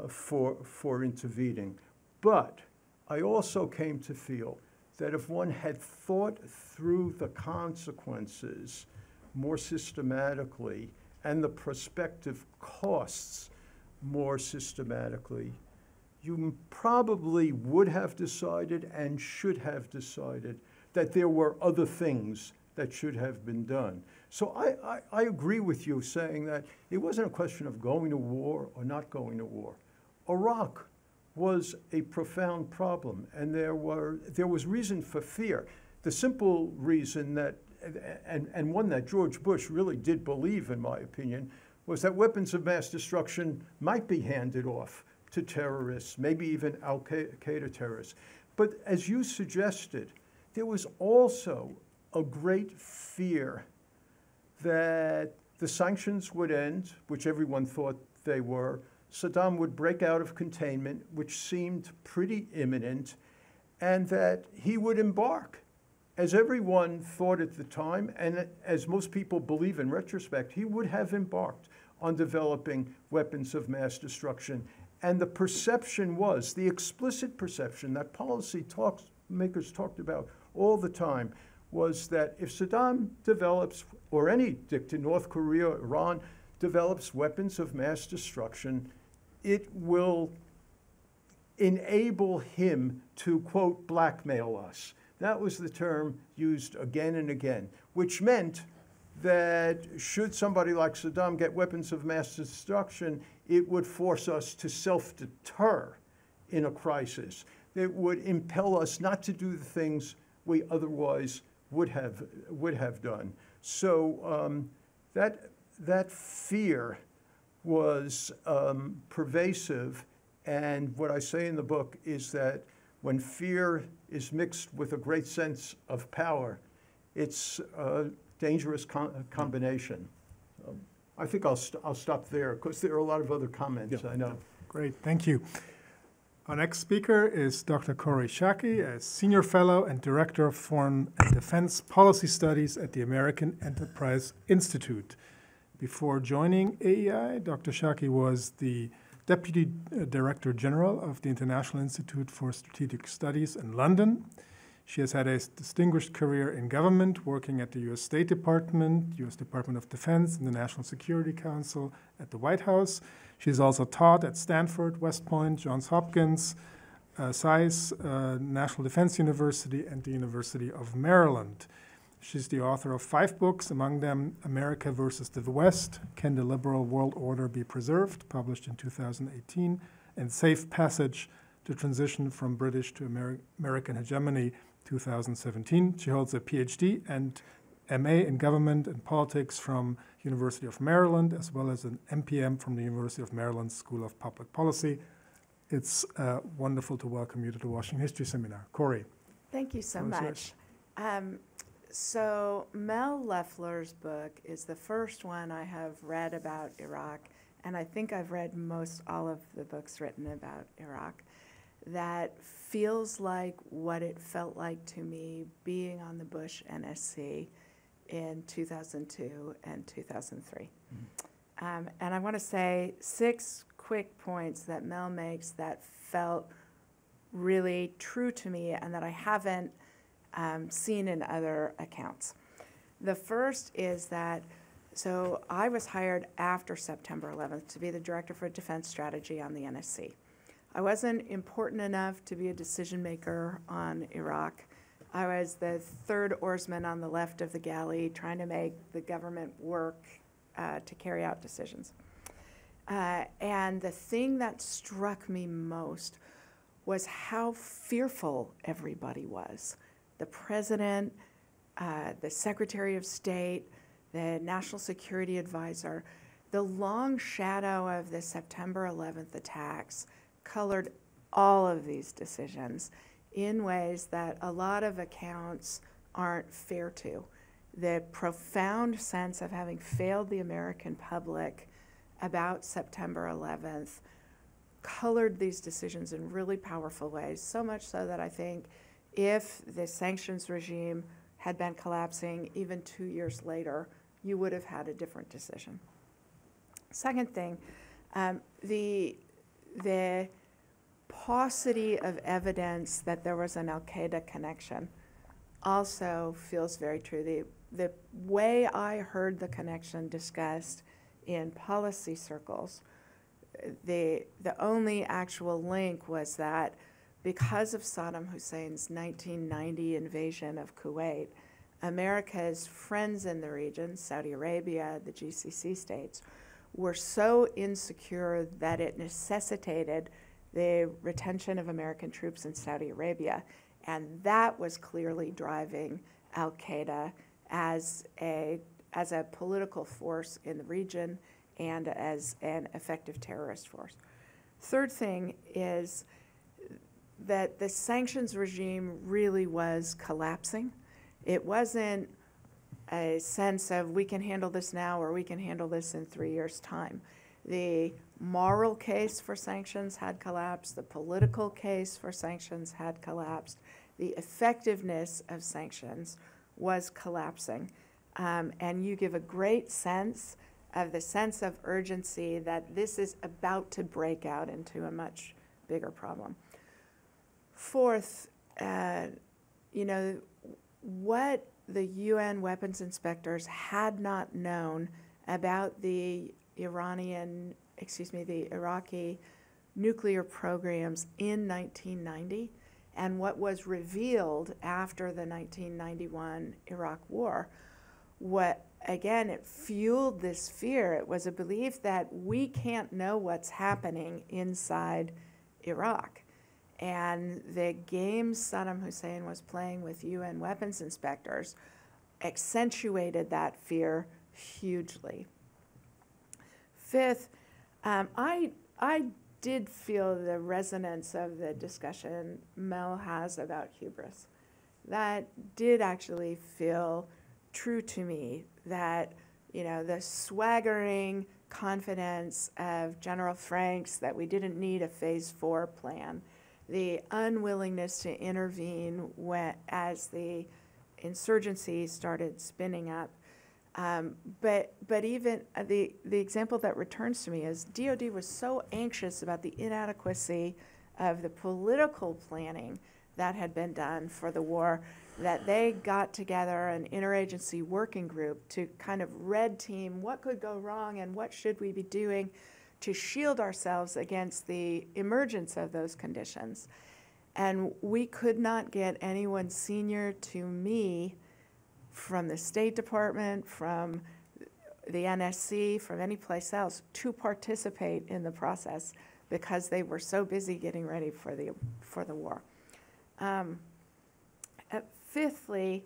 for intervening. But I also came to feel that if one had thought through the consequences more systematically and the prospective costs more systematically, you probably would have decided and should have decided that there were other things that should have been done. So I agree with you saying that it wasn't a question of going to war or not going to war. Iraq was a profound problem, and there was reason for fear. The simple reason that, and one that George Bush really did believe, in my opinion, was that weapons of mass destruction might be handed off to terrorists, maybe even al-Qaeda terrorists. But as you suggested, there was also a great fear that the sanctions would end, which everyone thought they were. Saddam would break out of containment, which seemed pretty imminent, and that he would embark. As everyone thought at the time, and as most people believe in retrospect, he would have embarked on developing weapons of mass destruction. And the perception was, the explicit perception that policy makers talked about all the time, was that if Saddam develops, or any dictator, North Korea, Iran, develops weapons of mass destruction, it will enable him to, quote, blackmail us. That was the term used again and again, which meant that should somebody like Saddam get weapons of mass destruction, it would force us to self-deter in a crisis. It would impel us not to do the things we otherwise would have done. So that fear was pervasive, and what I say in the book is that when fear is mixed with a great sense of power, it's a dangerous combination. I think I'll stop there, because there are a lot of other comments, I know. Great, thank you. Our next speaker is Dr. Corey Shaki, a Senior Fellow and Director of Foreign and Defense Policy Studies at the American Enterprise Institute. Before joining AEI, Dr. Shaki was the Deputy Director General of the International Institute for Strategic Studies in London. She has had a distinguished career in government, working at the U.S. State Department, U.S. Department of Defense, and the National Security Council at the White House. She's also taught at Stanford, West Point, Johns Hopkins, SAIS, National Defense University, and the University of Maryland. She's the author of 5 books, among them America versus the West, Can the Liberal World Order Be Preserved, published in 2018, and Safe Passage, The Transition from British to American Hegemony, 2017. She holds a PhD and MA in Government and Politics from University of Maryland, as well as an MPM from the University of Maryland School of Public Policy. It's wonderful to welcome you to the Washington History Seminar. Corey. Thank you so much. So Mel Leffler's book is the first one I have read about Iraq, and I think I've read most all of the books written about Iraq, that feels like what it felt like to me being on the Bush NSC in 2002 and 2003. And I want to say 6 quick points that Mel makes that felt really true to me and that I haven't seen in other accounts. The first is that, so I was hired after September 11th to be the Director for Defense Strategy on the NSC. I wasn't important enough to be a decision maker on Iraq. I was the 3rd oarsman on the left of the galley trying to make the government work to carry out decisions. And the thing that struck me most was how fearful everybody was. The President, the Secretary of State, the National Security Advisor. The long shadow of the September 11th attacks colored all of these decisions in ways that a lot of accounts aren't fair to. The profound sense of having failed the American public about September 11th colored these decisions in really powerful ways, so much so that I think if the sanctions regime had been collapsing even 2 years later, you would have had a different decision. Second thing, the paucity of evidence that there was an al-Qaeda connection also feels very true. The way I heard the connection discussed in policy circles, the only actual link was that because of Saddam Hussein's 1990 invasion of Kuwait, America's friends in the region, Saudi Arabia, the GCC states, were so insecure that it necessitated the retention of American troops in Saudi Arabia. And that was clearly driving al-Qaeda as a political force in the region and as an effective terrorist force. Third thing is that the sanctions regime really was collapsing. It wasn't a sense of we can handle this now or we can handle this in 3 years' time. The moral case for sanctions had collapsed. The political case for sanctions had collapsed. The effectiveness of sanctions was collapsing. And you give a great sense of the sense of urgency that this is about to break out into a much bigger problem. Fourth, what the UN weapons inspectors had not known about the Iraqi nuclear programs in 1990 and what was revealed after the 1991 Iraq War, it fueled this fear. It was a belief that we can't know what's happening inside Iraq. And the games Saddam Hussein was playing with UN weapons inspectors accentuated that fear hugely. Fifth, I did feel the resonance of the discussion Mel has about hubris. That did actually feel true to me, that the swaggering confidence of General Franks that we didn't need a phase 4 plan, the unwillingness to intervene as the insurgency started spinning up. But even the example that returns to me is DOD was so anxious about the inadequacy of the political planning that had been done for the war that they got together an interagency working group to kind of red team what could go wrong and what should we be doing to shield ourselves against the emergence of those conditions. And we could not get anyone senior to me from the State Department, from the NSC, from any place else to participate in the process because they were so busy getting ready for the war. Fifthly,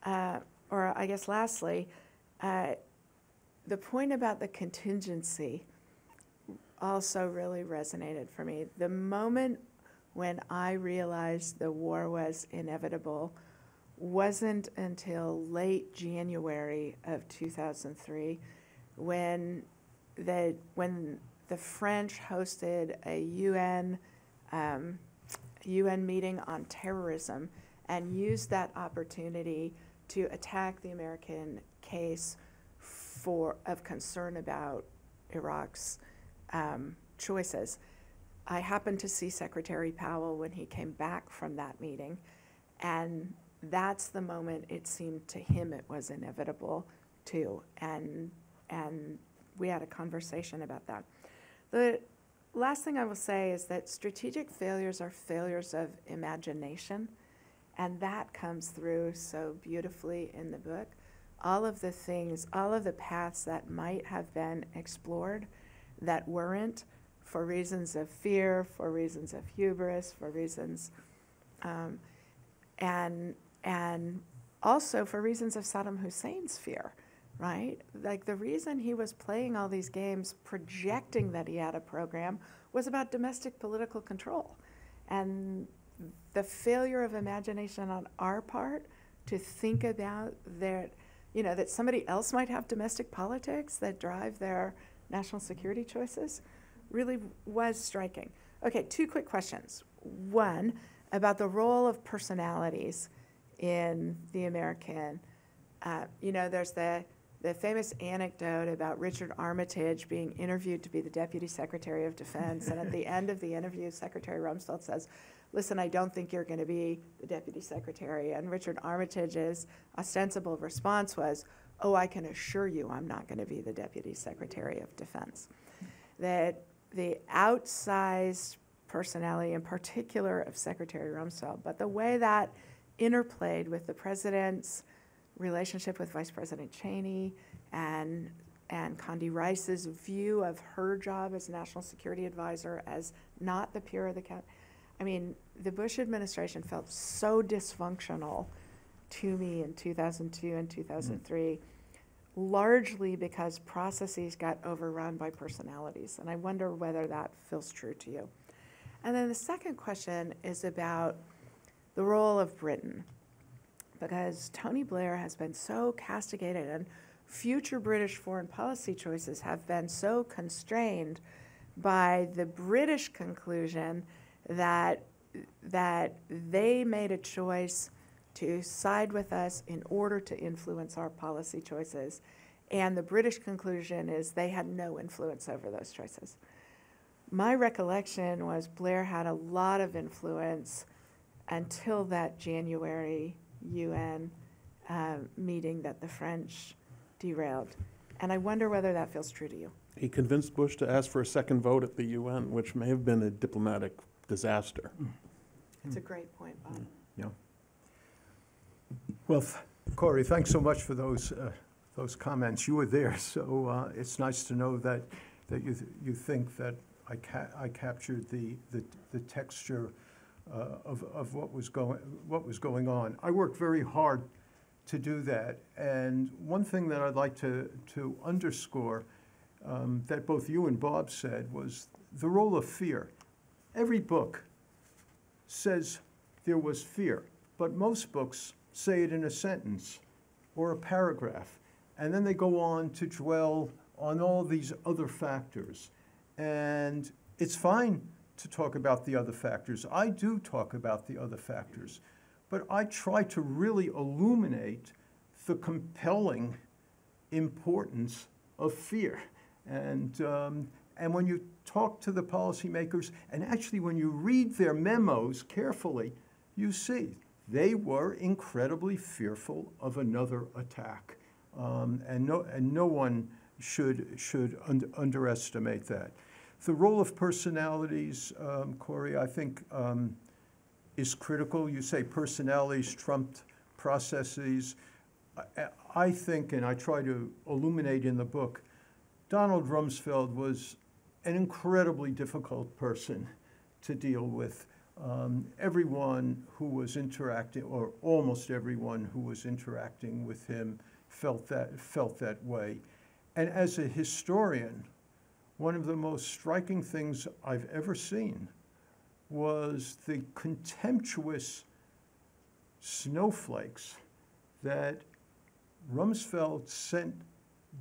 or I guess lastly, the point about the contingency also really resonated for me. The moment when I realized the war was inevitable wasn't until late January of 2003 when the French hosted a UN meeting on terrorism and used that opportunity to attack the American case of concern about Iraq's choices. I happened to see Secretary Powell when he came back from that meeting, and that's the moment it seemed to him it was inevitable too, and we had a conversation about that. The last thing I will say is that strategic failures are failures of imagination, and that comes through so beautifully in the book. All of the things, all of the paths that might have been explored that weren't, for reasons of fear, for reasons of hubris, for reasons, and also for reasons of Saddam Hussein's fear, right? Like the reason he was playing all these games, projecting that he had a program, was about domestic political control. And the failure of imagination on our part to think about that somebody else might have domestic politics that drive their national security choices really was striking. Okay, two quick questions. One, about the role of personalities in the American, there's the famous anecdote about Richard Armitage being interviewed to be the Deputy Secretary of Defense, and at the end of the interview, Secretary Rumsfeld says, listen, I don't think you're going to be the Deputy Secretary. And Richard Armitage's ostensible response was, oh, I can assure you I'm not going to be the Deputy Secretary of Defense. That the outsized personality, in particular of Secretary Rumsfeld, but the way that interplayed with the president's relationship with Vice President Cheney and Condi Rice's view of her job as National Security Advisor as not the peer of the cabinet. I mean, the Bush administration felt so dysfunctional to me in 2002 and 2003, largely because processes got overrun by personalities. And I wonder whether that feels true to you. And then the second question is about the role of Britain, because Tony Blair has been so castigated and future British foreign policy choices have been so constrained by the British conclusion that they made a choice to side with us in order to influence our policy choices. And the British conclusion is they had no influence over those choices. My recollection was Blair had a lot of influence until that January UN meeting that the French derailed. And I wonder whether that feels true to you. He convinced Bush to ask for a second vote at the UN, which may have been a diplomatic disaster. It's a great point, Bob. Yeah. Well, Corey, thanks so much for those comments. You were there, so it's nice to know that you think that I captured the texture of what was going on. I worked very hard to do that, and one thing that I'd like to underscore that both you and Bob said was the role of fear. Every book says there was fear, but most books say it in a sentence or a paragraph, and then they go on to dwell on all these other factors. And it's fine to talk about the other factors. I do talk about the other factors, but I try to really illuminate the compelling importance of fear. And when you talk to the policymakers, and actually when you read their memos carefully, you see they were incredibly fearful of another attack. And no one should underestimate that. The role of personalities, Corey, I think is critical. You say personalities trumped processes. I think, and I try to illuminate in the book, Donald Rumsfeld was an incredibly difficult person to deal with. Everyone who was interacting, or almost everyone who was interacting with him, felt that way. And as a historian, one of the most striking things I've ever seen was the contemptuous snowflakes that Rumsfeld sent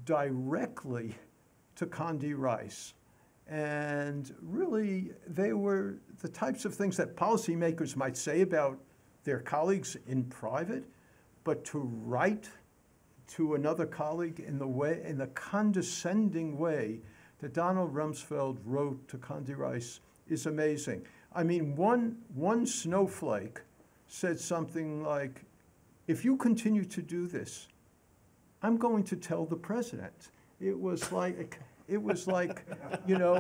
directly to Condi Rice. And really, they were the types of things that policymakers might say about their colleagues in private, but to write to another colleague in the condescending way that Donald Rumsfeld wrote to Condi Rice is amazing. I mean, one snowflake said something like, if you continue to do this, I'm going to tell the president. It was like,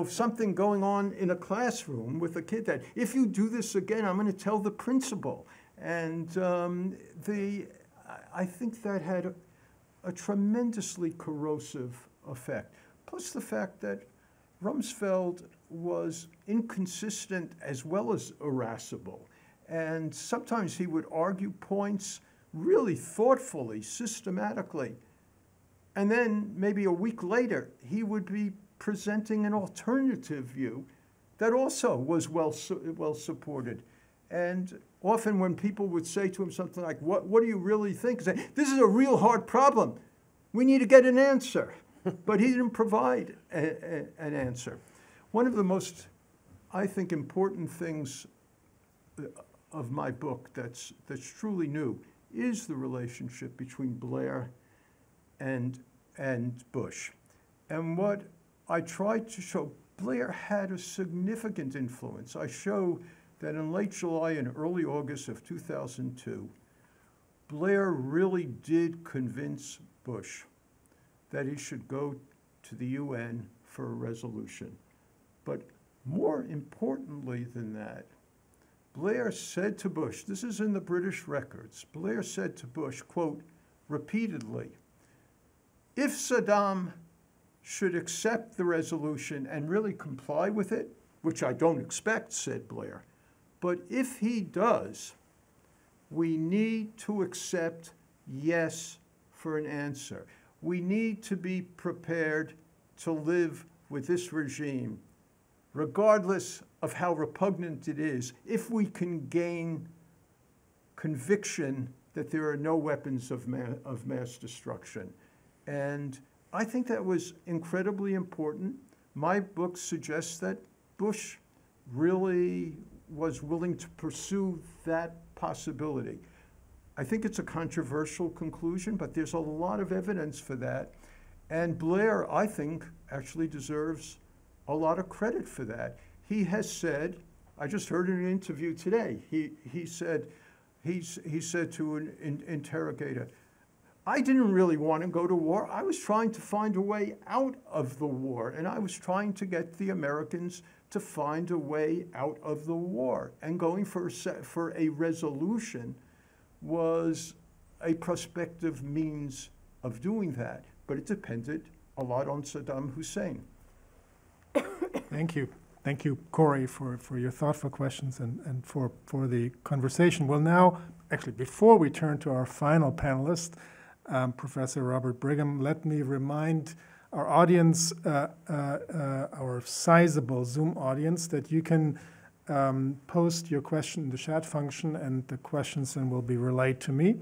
something going on in a classroom with a kid that, if you do this again, I'm going to tell the principal. And I think that had a tremendously corrosive effect. Plus the fact that Rumsfeld was inconsistent as well as irascible. And sometimes he would argue points really thoughtfully, systematically. And then maybe a week later, he would be presenting an alternative view that also was well supported. And often when people would say to him something like, what do you really think? Say, this is a real hard problem. We need to get an answer. but he didn't provide an answer. One of the most, I think, important things of my book that's truly new is the relationship between Blair and Bush. And what I tried to show, Blair had a significant influence. I show that in late July and early August of 2002, Blair really did convince Bush that he should go to the UN for a resolution. But more importantly than that, Blair said to Bush, this is in the British records, Blair said to Bush, quote, repeatedly, if Saddam should accept the resolution and really comply with it, which I don't expect, said Blair, but if he does, we need to accept yes for an answer. We need to be prepared to live with this regime, regardless of how repugnant it is, if we can gain conviction that there are no weapons of mass destruction. And I think that was incredibly important. My book suggests that Bush really was willing to pursue that possibility. I think it's a controversial conclusion, but there's a lot of evidence for that. And Blair, I think, actually deserves a lot of credit for that. He has said, I just heard in an interview today, he said to an interrogator, I didn't really want to go to war. I was trying to find a way out of the war, and I was trying to get the Americans to find a way out of the war. And going for a resolution was a prospective means of doing that. But it depended a lot on Saddam Hussein. Thank you. Thank you, Corey, for your thoughtful questions and for the conversation. Well, now, actually, before we turn to our final panelist, Professor Robert Brigham, let me remind our audience, our sizable Zoom audience, that you can post your question in the chat function, and the questions then will be relayed to me.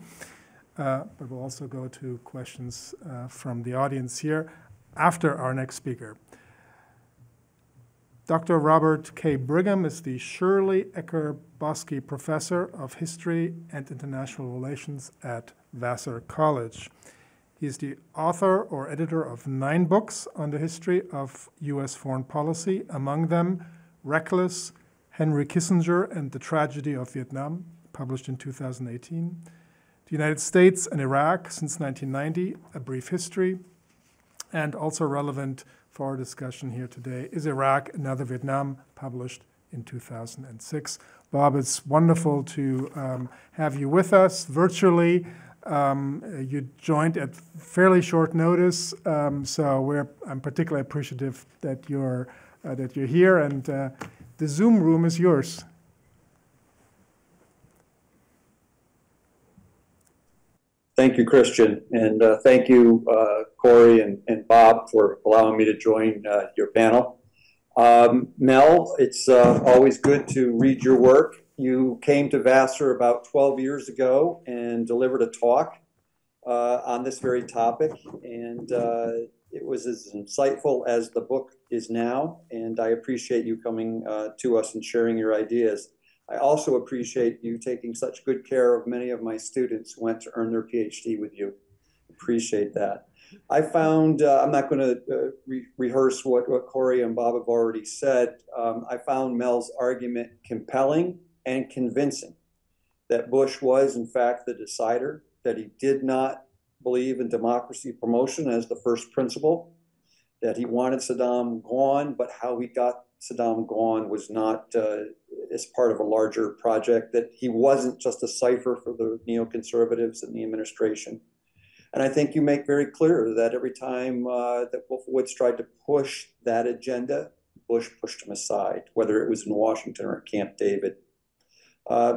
But we'll also go to questions from the audience here after our next speaker. Dr. Robert K. Brigham is the Shirley Ecker Bosky Professor of History and International Relations at Vassar College. He is the author or editor of 9 books on the history of U.S. foreign policy, among them Reckless, Henry Kissinger and the Tragedy of Vietnam, published in 2018. The United States and Iraq since 1990, A Brief History, and also relevant for our discussion here today, Is Iraq Another Vietnam, published in 2006. Bob, it's wonderful to have you with us virtually. You joined at fairly short notice, so I'm particularly appreciative that you're here, and the Zoom room is yours. Thank you, Christian, and thank you, Corey and Bob, for allowing me to join your panel. Mel, it's always good to read your work. You came to Vassar about 12 years ago and delivered a talk on this very topic, and it was as insightful as the book is now, and I appreciate you coming to us and sharing your ideas. I also appreciate you taking such good care of many of my students who went to earn their PhD with you. Appreciate that. I found, I'm not going to rehearse what Corey and Bob have already said. I found Mel's argument compelling and convincing that Bush was, in fact, the decider, that he did not believe in democracy promotion as the first principle, that he wanted Saddam gone, but how he got Saddam gone was not as part of a larger project, that he wasn't just a cipher for the neoconservatives in the administration. And I think you make very clear that every time that Wolfowitz tried to push that agenda, Bush pushed him aside, whether it was in Washington or at Camp David.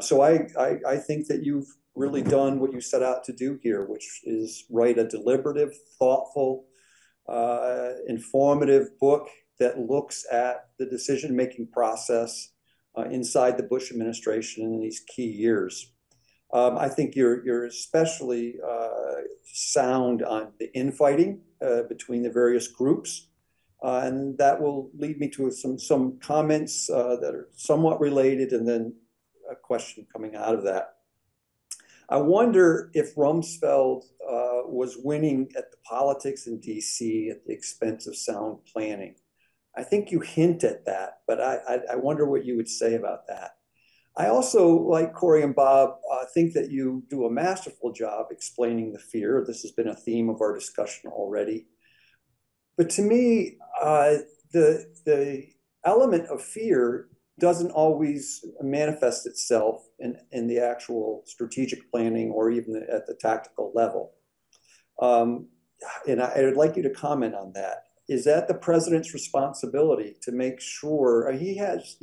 So I think that you've really done what you set out to do here, which is write a deliberative, thoughtful, informative book that looks at the decision-making process inside the Bush administration in these key years. I think you're especially sound on the infighting between the various groups. And that will lead me to some comments that are somewhat related, and then a question coming out of that. I wonder if Rumsfeld was winning at the politics in DC at the expense of sound planning. I think you hint at that, but I wonder what you would say about that. I also, like Corey and Bob, think that you do a masterful job explaining the fear. This has been a theme of our discussion already. But to me, the element of fear doesn't always manifest itself in the actual strategic planning or even at the tactical level. And I would like you to comment on that. Is that the president's responsibility to make sure he has,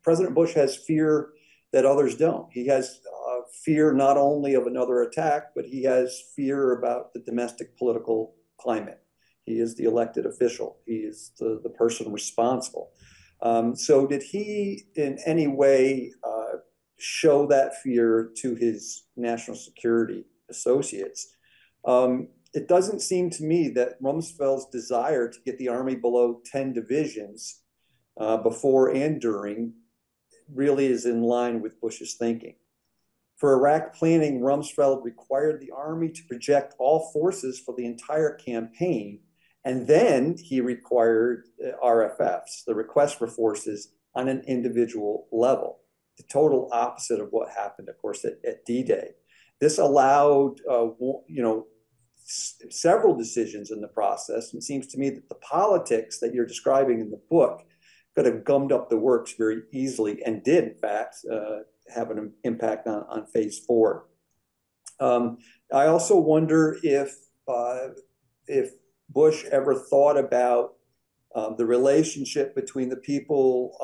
President Bush has fear that others don't. He has fear not only of another attack, but he has fear about the domestic political climate. He is the elected official. He is the person responsible. So did he in any way show that fear to his national security associates? It doesn't seem to me that Rumsfeld's desire to get the Army below 10 divisions before and during really is in line with Bush's thinking. For Iraq planning, Rumsfeld required the Army to project all forces for the entire campaign, and then he required RFFs, the request for forces, on an individual level. The total opposite of what happened, of course, at D-Day. This allowed, several decisions in the process. And it seems to me that the politics that you're describing in the book could have gummed up the works very easily, and did, in fact, have an impact on Phase 4. I also wonder if Bush ever thought about the relationship between the people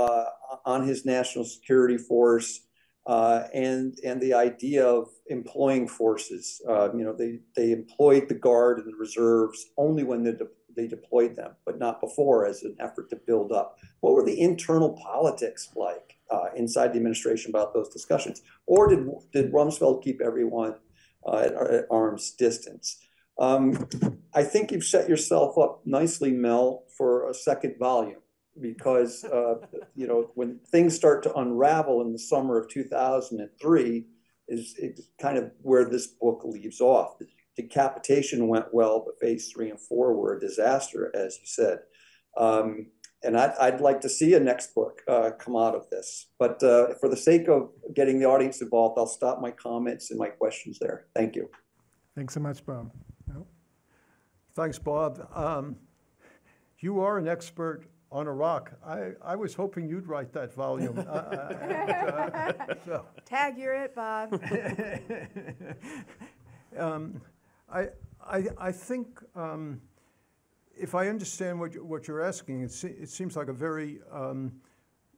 on his national security force and the idea of employing forces. They employed the Guard and the reserves only when they deployed them, but not before, as an effort to build up. What were the internal politics like inside the administration about those discussions? Or did Rumsfeld keep everyone at arm's distance? I think you've set yourself up nicely, Mel, for a second volume, because when things start to unravel in the summer of 2003 is kind of where this book leaves off. The decapitation went well, but Phase 3 and 4 were a disaster, as you said. And I'd like to see a next book come out of this. But for the sake of getting the audience involved, I'll stop my comments and my questions there. Thank you. Thanks so much, Bob. No? Thanks, Bob. You are an expert on Iraq. I was hoping you'd write that volume. Tag, you're it, Bob. I think if I understand what you're asking, it seems like a very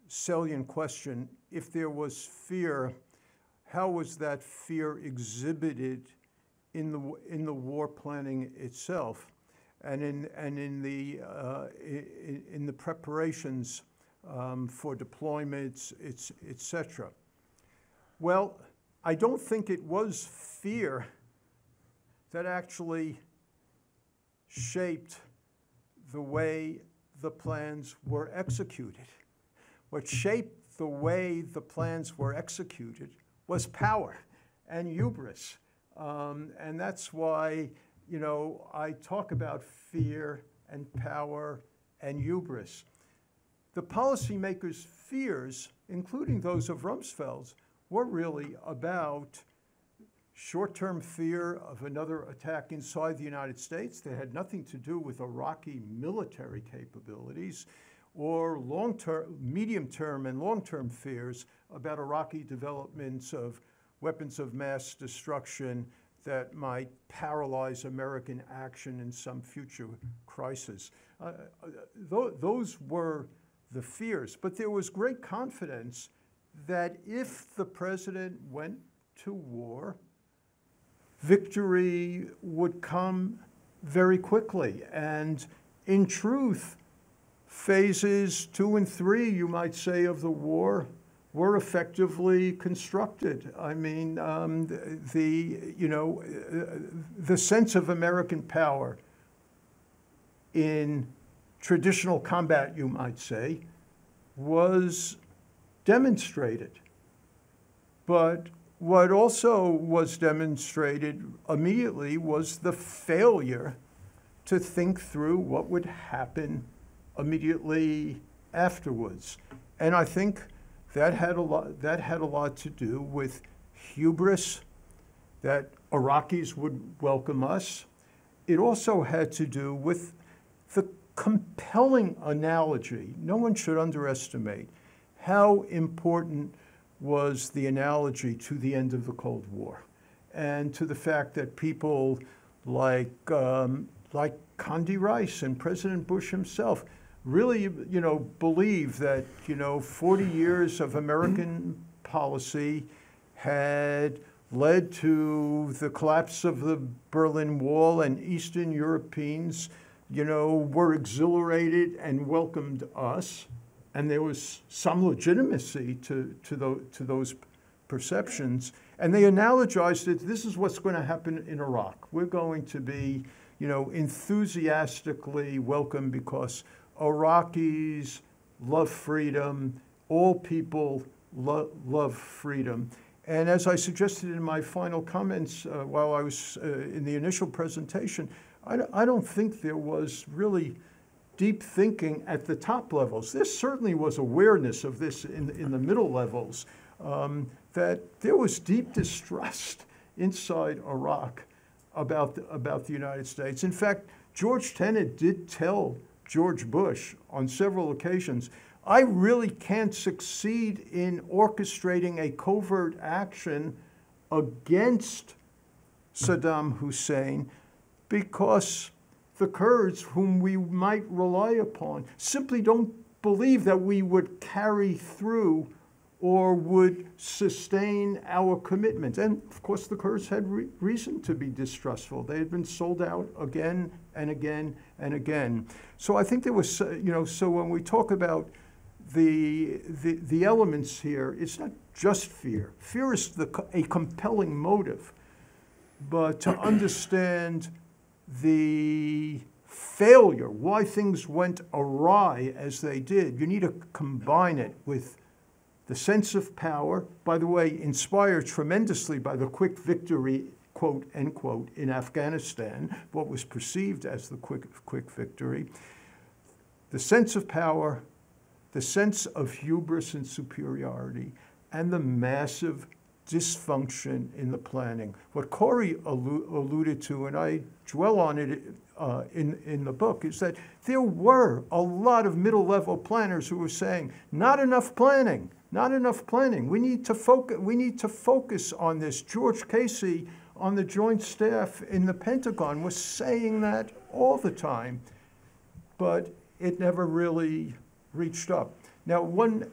salient question. If there was fear, how was that fear exhibited in the war planning itself, and in the preparations for deployments, etc.? Well, I don't think it was fear that actually shaped the way the plans were executed. What shaped the way the plans were executed was power and hubris. And that's why, I talk about fear and power and hubris. The policymakers' fears, including those of Rumsfeld's, were really about short-term fear of another attack inside the United States that had nothing to do with Iraqi military capabilities, or long-term, medium-term and long-term fears about Iraqi developments of weapons of mass destruction that might paralyze American action in some future crisis. Those were the fears, but there was great confidence that if the president went to war, victory would come very quickly. And in truth, phases 2 and 3, you might say, of the war were effectively constructed. I mean, the sense of American power in traditional combat, you might say, was demonstrated. But what also was demonstrated immediately was the failure to think through what would happen immediately afterwards. And I think that had a lot to do with hubris, that Iraqis would welcome us. It also had to do with the compelling analogy. No one should underestimate how important was the analogy to the end of the Cold War, and to the fact that people like Condi Rice and President Bush himself really, believe that, 40 years of American policy had led to the collapse of the Berlin Wall, and Eastern Europeans, were exhilarated and welcomed us. And there was some legitimacy to those perceptions. And they analogized it, this is what's going to happen in Iraq. We're going to be, enthusiastically welcomed because Iraqis love freedom. All people love freedom. And as I suggested in my final comments while I was in the initial presentation, I don't think there was really deep thinking at the top levels. There certainly was awareness of this in the middle levels, that there was deep distrust inside Iraq about the United States. In fact, George Tenet did tell George Bush on several occasions, I really can't succeed in orchestrating a covert action against Saddam Hussein because the Kurds, whom we might rely upon, simply don't believe that we would carry through or would sustain our commitments. And of course, the Kurds had reason to be distrustful. They had been sold out again and again and again. So I think there was, so when we talk about the elements here, it's not just fear. Fear is a compelling motive, but to understand the failure, why things went awry as they did, you need to combine it with the sense of power, by the way, inspired tremendously by the quick victory, quote, end quote, in Afghanistan, what was perceived as the quick victory. The sense of power, the sense of hubris and superiority, and the massive dysfunction in the planning. What Corey alluded to, and I dwell on it in the book, is that there were a lot of middle-level planners who were saying, not enough planning, not enough planning. We need to focus on this. George Casey on the Joint Staff in the Pentagon was saying that all the time, but it never really reached up. Now,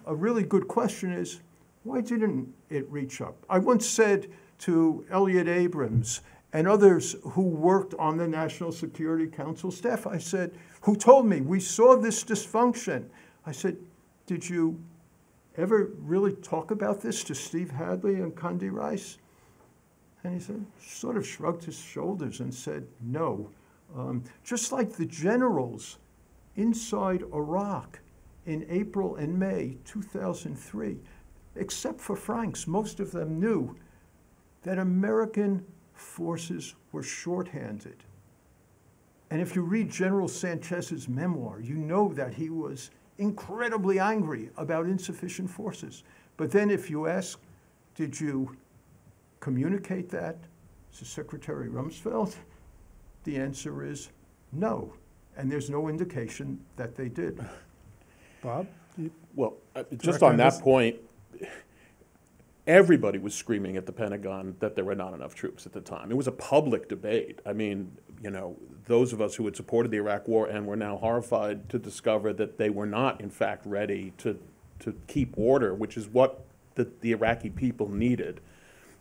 a really good question is, why didn't it reach up? I once said to Elliot Abrams and others who worked on the National Security Council staff, I said, who told me, we saw this dysfunction. I said, did you ever really talk about this to Steve Hadley and Condi Rice? And he said, sort of shrugged his shoulders and said, no. Just like the generals inside Iraq in April and May 2003, except for Franks, most of them knew that American forces were shorthanded. And if you read General Sanchez's memoir, you know that he was incredibly angry about insufficient forces. But then if you ask, did you communicate that to Secretary Rumsfeld? The answer is no. And there's no indication that they did. Bob? Well, just on that point, everybody was screaming at the Pentagon that there were not enough troops at the time. It was a public debate. I mean, those of us who had supported the Iraq War and were now horrified to discover that they were not, in fact, ready to keep order, which is what the Iraqi people needed.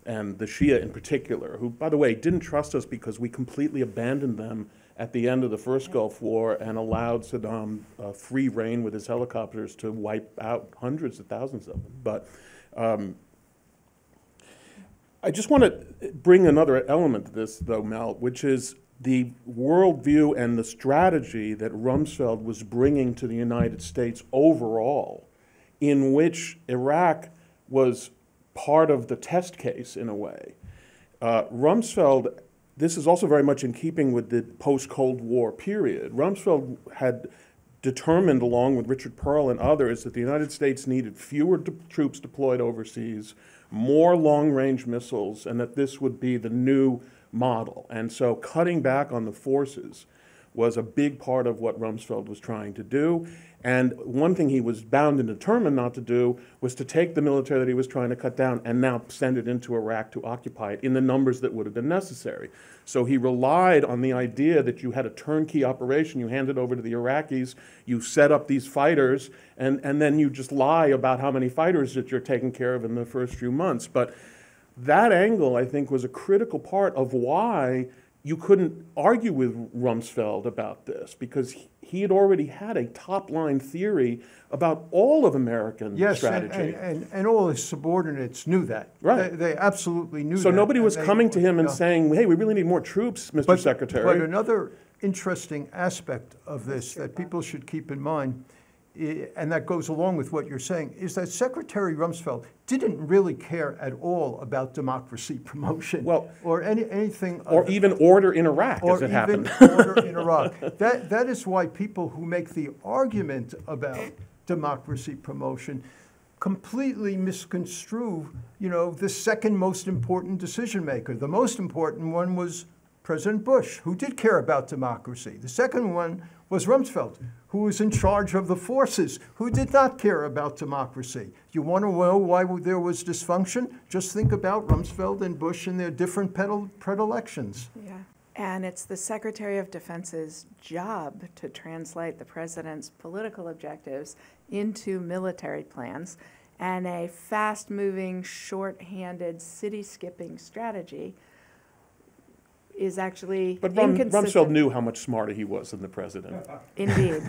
and the Shia in particular, who, by the way, didn't trust us because we completely abandoned them at the end of the first Gulf War and allowed Saddam free reign with his helicopters to wipe out hundreds of thousands of them. But I just want to bring another element to this, though, Mel, which is the worldview and the strategy that Rumsfeld was bringing to the United States overall, in which Iraq was part of the test case in a way. Rumsfeld, this is also very much in keeping with the post-Cold War period. Rumsfeld had determined, along with Richard Perle and others, that the United States needed fewer troops deployed overseas, more long-range missiles, and that this would be the new model. And so cutting back on the forces was a big part of what Rumsfeld was trying to do. And one thing he was bound and determined not to do was to take the military that he was trying to cut down and now send it into Iraq to occupy it in the numbers that would have been necessary. So he relied on the idea that you had a turnkey operation, you hand it over to the Iraqis, you set up these fighters, and then you just lie about how many fighters that you're taking care of in the first few months. But that angle, I think, was a critical part of why you couldn't argue with Rumsfeld about this, because he had already had a top-line theory about all of American strategy. And all his subordinates knew that. Right. They absolutely knew that. So nobody was coming to him and saying, hey, we really need more troops, Mr. Secretary. But another interesting aspect of this that people should keep in mind, and that goes along with what you're saying, is that Secretary Rumsfeld didn't really care at all about democracy promotion, or anything, or even order in Iraq, as it happened. Order in Iraq. That is why people who make the argument about democracy promotion completely misconstrue, the second most important decision maker. The most important one was President Bush, who did care about democracy. The second one was Rumsfeld, who was in charge of the forces, who did not care about democracy. You want to know why there was dysfunction? Just think about Rumsfeld and Bush and their different predilections. Yeah, and it's the Secretary of Defense's job to translate the president's political objectives into military plans, and a fast-moving, short-handed, city-skipping strategy is actually inconsistent. But Rumsfeld knew how much smarter he was than the president. Indeed.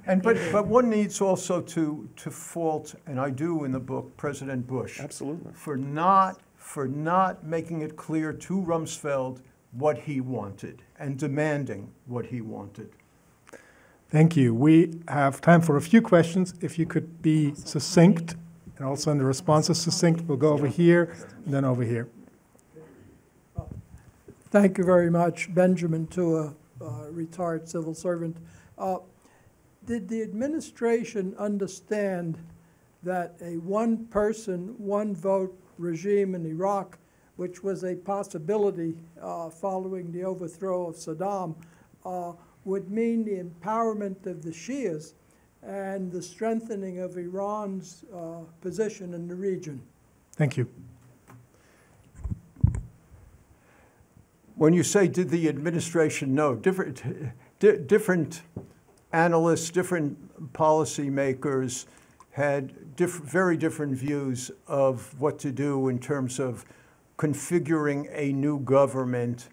But one needs also to fault, and I do in the book, President Bush. Absolutely. For not making it clear to Rumsfeld what he wanted and demanding what he wanted. Thank you. We have time for a few questions. If you could be succinct, and also in the responses succinct, we'll go over here and then over here. Thank you very much, Benjamin, to a retired civil servant. Did the administration understand that a one-person, one-vote regime in Iraq, which was a possibility following the overthrow of Saddam, would mean the empowerment of the Shias and the strengthening of Iran's position in the region? Thank you. When you say, did the administration know, different analysts, different policymakers had very different views of what to do in terms of configuring a new government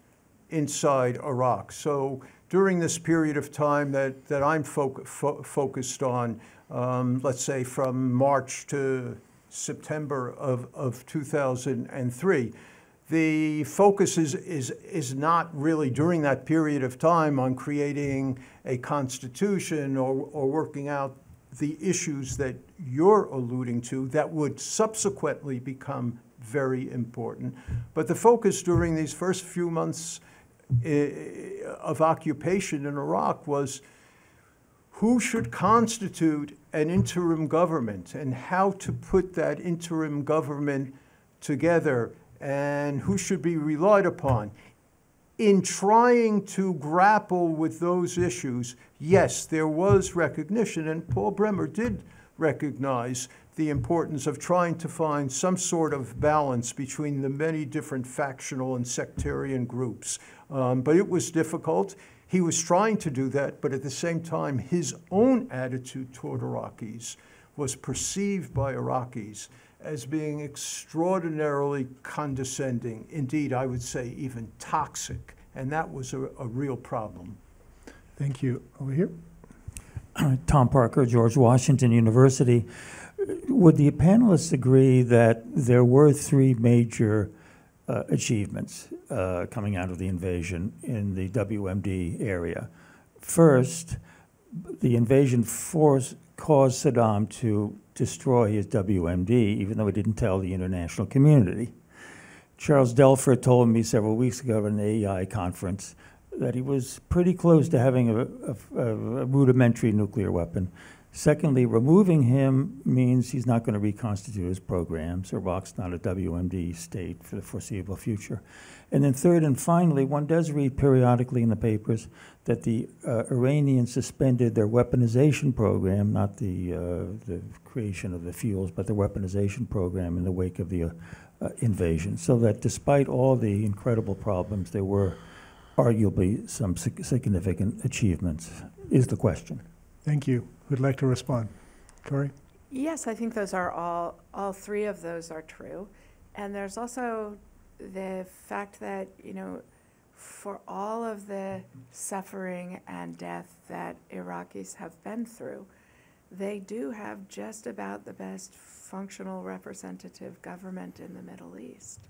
inside Iraq. So during this period of time that I'm focused on, let's say from March to September of 2003, the focus is not really during that period of time on creating a constitution or working out the issues that you're alluding to that would subsequently become very important. But the focus during these first few months of occupation in Iraq was who should constitute an interim government and how to put that interim government together and who should be relied upon. In trying to grapple with those issues, yes, there was recognition, and Paul Bremer did recognize the importance of trying to find some sort of balance between the many different factional and sectarian groups. But it was difficult. He was trying to do that, but at the same time, his own attitude toward Iraqis was perceived by Iraqis as being extraordinarily condescending, indeed, I would say even toxic, and that was a real problem. Thank you. Over here. Tom Parker, George Washington University. Would the panelists agree that there were three major achievements coming out of the invasion in the WMD area? First, the invasion caused Saddam to destroy his WMD, even though he didn't tell the international community. Charles Leffler told me several weeks ago at an AEI conference that he was pretty close to having a rudimentary nuclear weapon. Secondly, removing him means he's not going to reconstitute his programs. Iraq's not a WMD state for the foreseeable future. And then third and finally, one does read periodically in the papers that the Iranians suspended their weaponization program, not the creation of the fuels, but the weaponization program in the wake of the invasion. So that despite all the incredible problems, there were arguably some significant achievements, is the question. Thank you. Who'd like to respond? Corey? Yes, I think those are all three of those are true. And there's also the fact that, you know, for all of the suffering and death that Iraqis have been through, they do have just about the best functional representative government in the Middle East.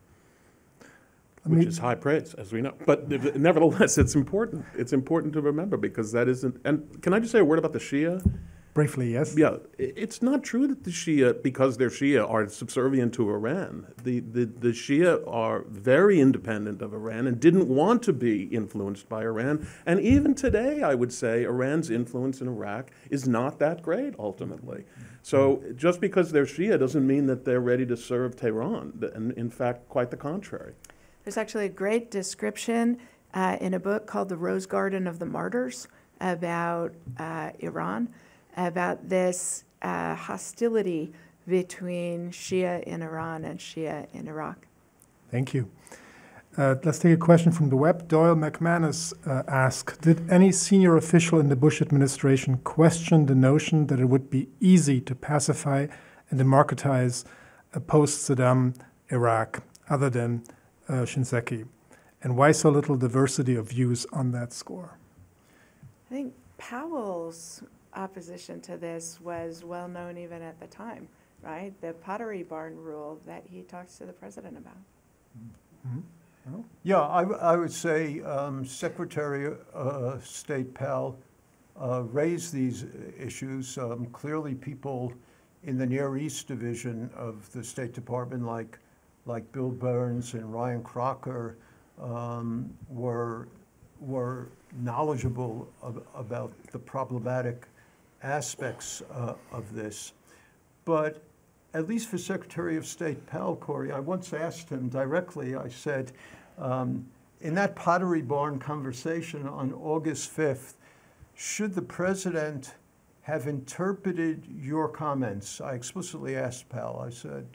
Which is high praise, as we know. But nevertheless, it's important. It's important to remember because that isn't. And can I just say a word about the Shia? Briefly, yes. Yeah, it's not true that the Shia, because they're Shia, are subservient to Iran. The Shia are very independent of Iran and didn't want to be influenced by Iran. And even today, I would say, Iran's influence in Iraq is not that great, ultimately. So just because they're Shia doesn't mean that they're ready to serve Tehran. And in fact, quite the contrary. There's actually a great description in a book called The Rose Garden of the Martyrs about Iran, about this hostility between Shia in Iran and Shia in Iraq. Thank you. Let's take a question from the web. Doyle McManus asked, did any senior official in the Bush administration question the notion that it would be easy to pacify and democratize a post-Saddam Iraq other than Shinseki? And why so little diversity of views on that score? I think Powell's opposition to this was well known even at the time, right? The Pottery Barn rule that he talks to the president about. Mm-hmm. Oh. Yeah, I would say Secretary of State Powell raised these issues. Clearly people in the Near East division of the State Department, like Bill Burns and Ryan Crocker, were knowledgeable about the problematic aspects of this. But at least for Secretary of State Powell, Corey, I once asked him directly, I said, in that Pottery Barn conversation on August 5th, should the president have interpreted your comments? I explicitly asked Powell, I said,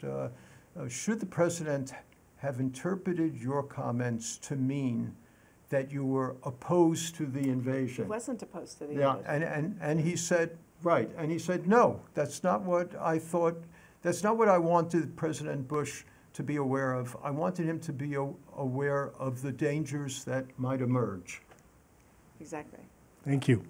should the president have interpreted your comments to mean that you were opposed to the invasion? He wasn't opposed to the invasion. invasion. And he said, right, and he said, no, that's not what I thought, that's not what I wanted President Bush to be aware of. I wanted him to be aware of the dangers that might emerge. Exactly. Thank you.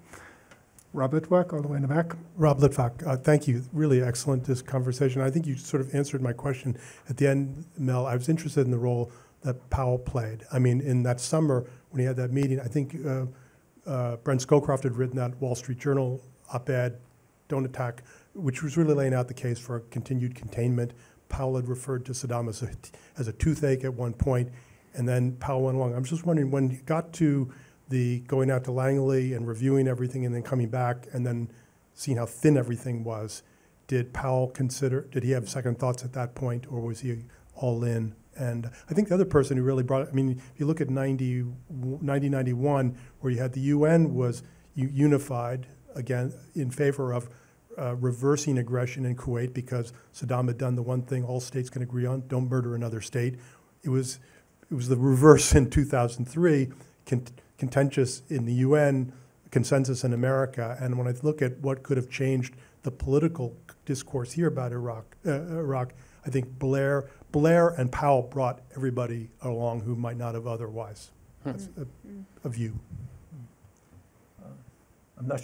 Rob Litvak, all the way in the back. Rob Litvak, thank you. Really excellent, this conversation. I think you sort of answered my question at the end, Mel. I was interested in the role that Powell played. I mean, in that summer when he had that meeting, I think Brent Scowcroft had written that Wall Street Journal op-ed, Don't Attack, which was really laying out the case for continued containment. Powell had referred to Saddam as a toothache at one point, and then Powell went along. I'm just wondering, when he got to the going out to Langley and reviewing everything and then coming back and then seeing how thin everything was, did Powell did he have second thoughts at that point, or was he all in? And I think the other person who really brought it, I mean, if you look at 1991, where you had the UN was unified, again, in favor of reversing aggression in Kuwait because Saddam had done the one thing all states can agree on, don't murder another state. It was the reverse in 2003, contentious in the UN, consensus in America. And when I look at what could have changed the political discourse here about Iraq, I think Blair and Powell brought everybody along who might not have otherwise. That's a view. I'm not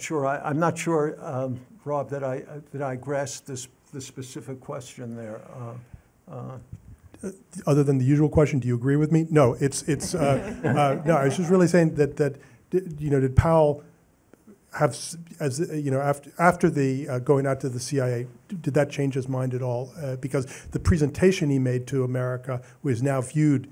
sure, Rob, that I grasped the specific question there. Other than the usual question, do you agree with me? No, no. I was just really saying that did Powell have, after the going out to the CIA, did that change his mind at all? Because the presentation he made to America was now viewed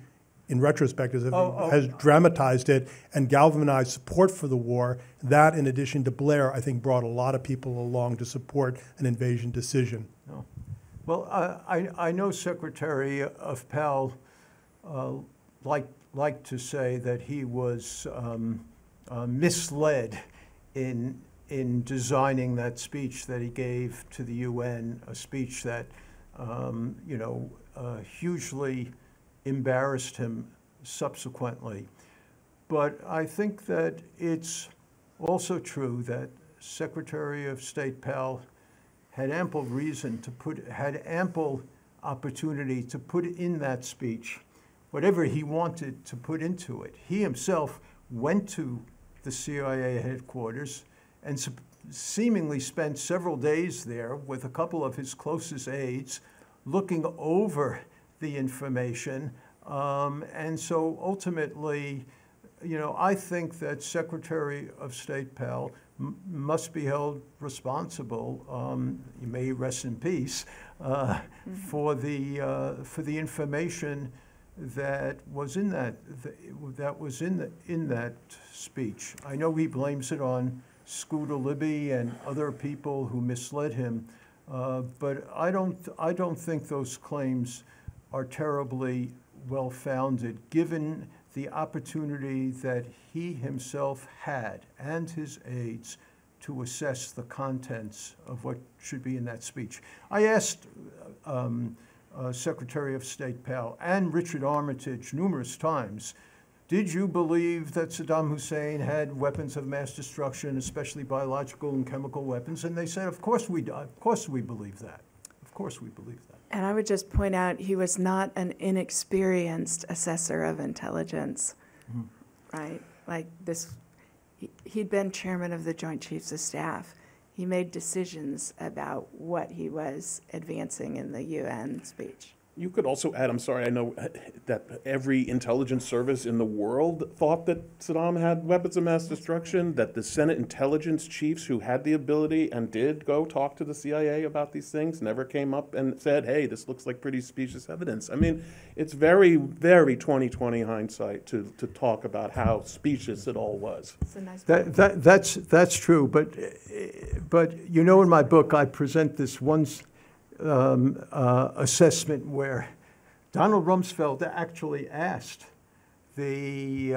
in retrospect as if he has dramatized it and galvanized support for the war. That, in addition to Blair, I think brought a lot of people along to support an invasion decision. No. Well, I know Secretary of Powell liked to say that he was misled in designing that speech that he gave to the UN, a speech that hugely embarrassed him subsequently. But I think that it's also true that Secretary of State Powell had ample opportunity to put in that speech whatever he wanted to put into it. He himself went to the CIA headquarters and seemingly spent several days there with a couple of his closest aides looking over the information. And so ultimately, I think that Secretary of State Powell must be held responsible, you may rest in peace, for the information that was in that speech. I know he blames it on Scooter Libby and other people who misled him, but I don't think those claims are terribly well-founded, given the opportunity that he himself had and his aides to assess the contents of what should be in that speech. I asked Secretary of State Powell and Richard Armitage numerous times, did you believe that Saddam Hussein had weapons of mass destruction, especially biological and chemical weapons? And they said, of course we believe that. Of course we believe that. And I would just point out he was not an inexperienced assessor of intelligence, right? Like this, he'd been chairman of the Joint Chiefs of Staff. He made decisions about what he was advancing in the UN speech. You could also add, I'm sorry, I know that every intelligence service in the world thought that Saddam had weapons of mass destruction, that the Senate intelligence chiefs who had the ability and did go talk to the CIA about these things never came up and said, hey, this looks like pretty specious evidence. I mean, it's very, very 20/20 hindsight to talk about how specious it all was. It's a nice that's true, but in my book I present this one assessment where Donald Rumsfeld actually asked the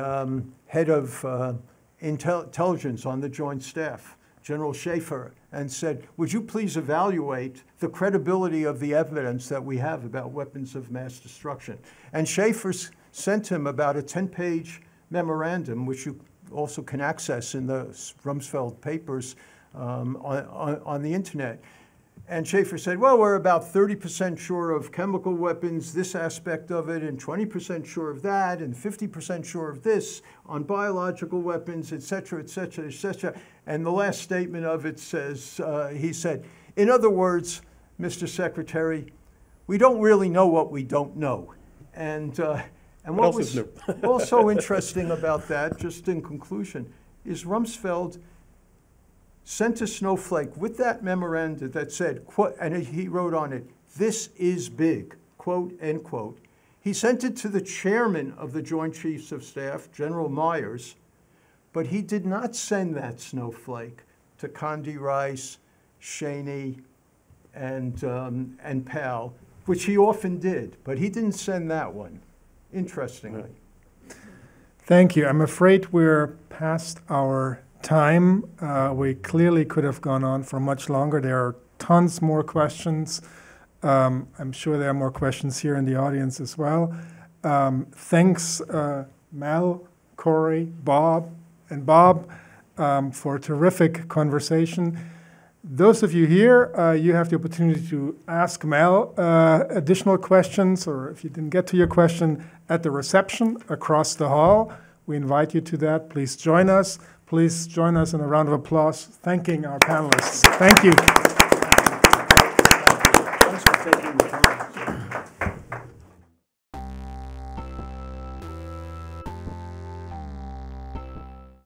head of intelligence on the Joint Staff, General Schaefer, and said, would you please evaluate the credibility of the evidence that we have about weapons of mass destruction? And Schaefer sent him about a 10-page memorandum, which you also can access in the Rumsfeld papers on the internet. And Schaefer said, well, we're about 30% sure of chemical weapons, this aspect of it, and 20% sure of that, and 50% sure of this on biological weapons, et cetera, et cetera, et cetera. And the last statement of it says, he said, in other words, Mr. Secretary, we don't really know what we don't know. And what was also interesting about that, just in conclusion, is Rumsfeld sent a snowflake with that memorandum that said, quote, and he wrote on it, this is big, quote, end quote. He sent it to the chairman of the Joint Chiefs of Staff, General Myers, but he did not send that snowflake to Condi Rice, Cheney, and Powell, which he often did, but he didn't send that one, interestingly. Thank you. I'm afraid we're past our time. We clearly could have gone on for much longer. There are tons more questions. I'm sure there are more questions here in the audience as well. Thanks, Mel, Corey, Bob, for a terrific conversation. Those of you here, you have the opportunity to ask Mel additional questions, or if you didn't get to your question, at the reception across the hall. We invite you to that. Please join us. Please join us in a round of applause, thanking our panelists. Thank you.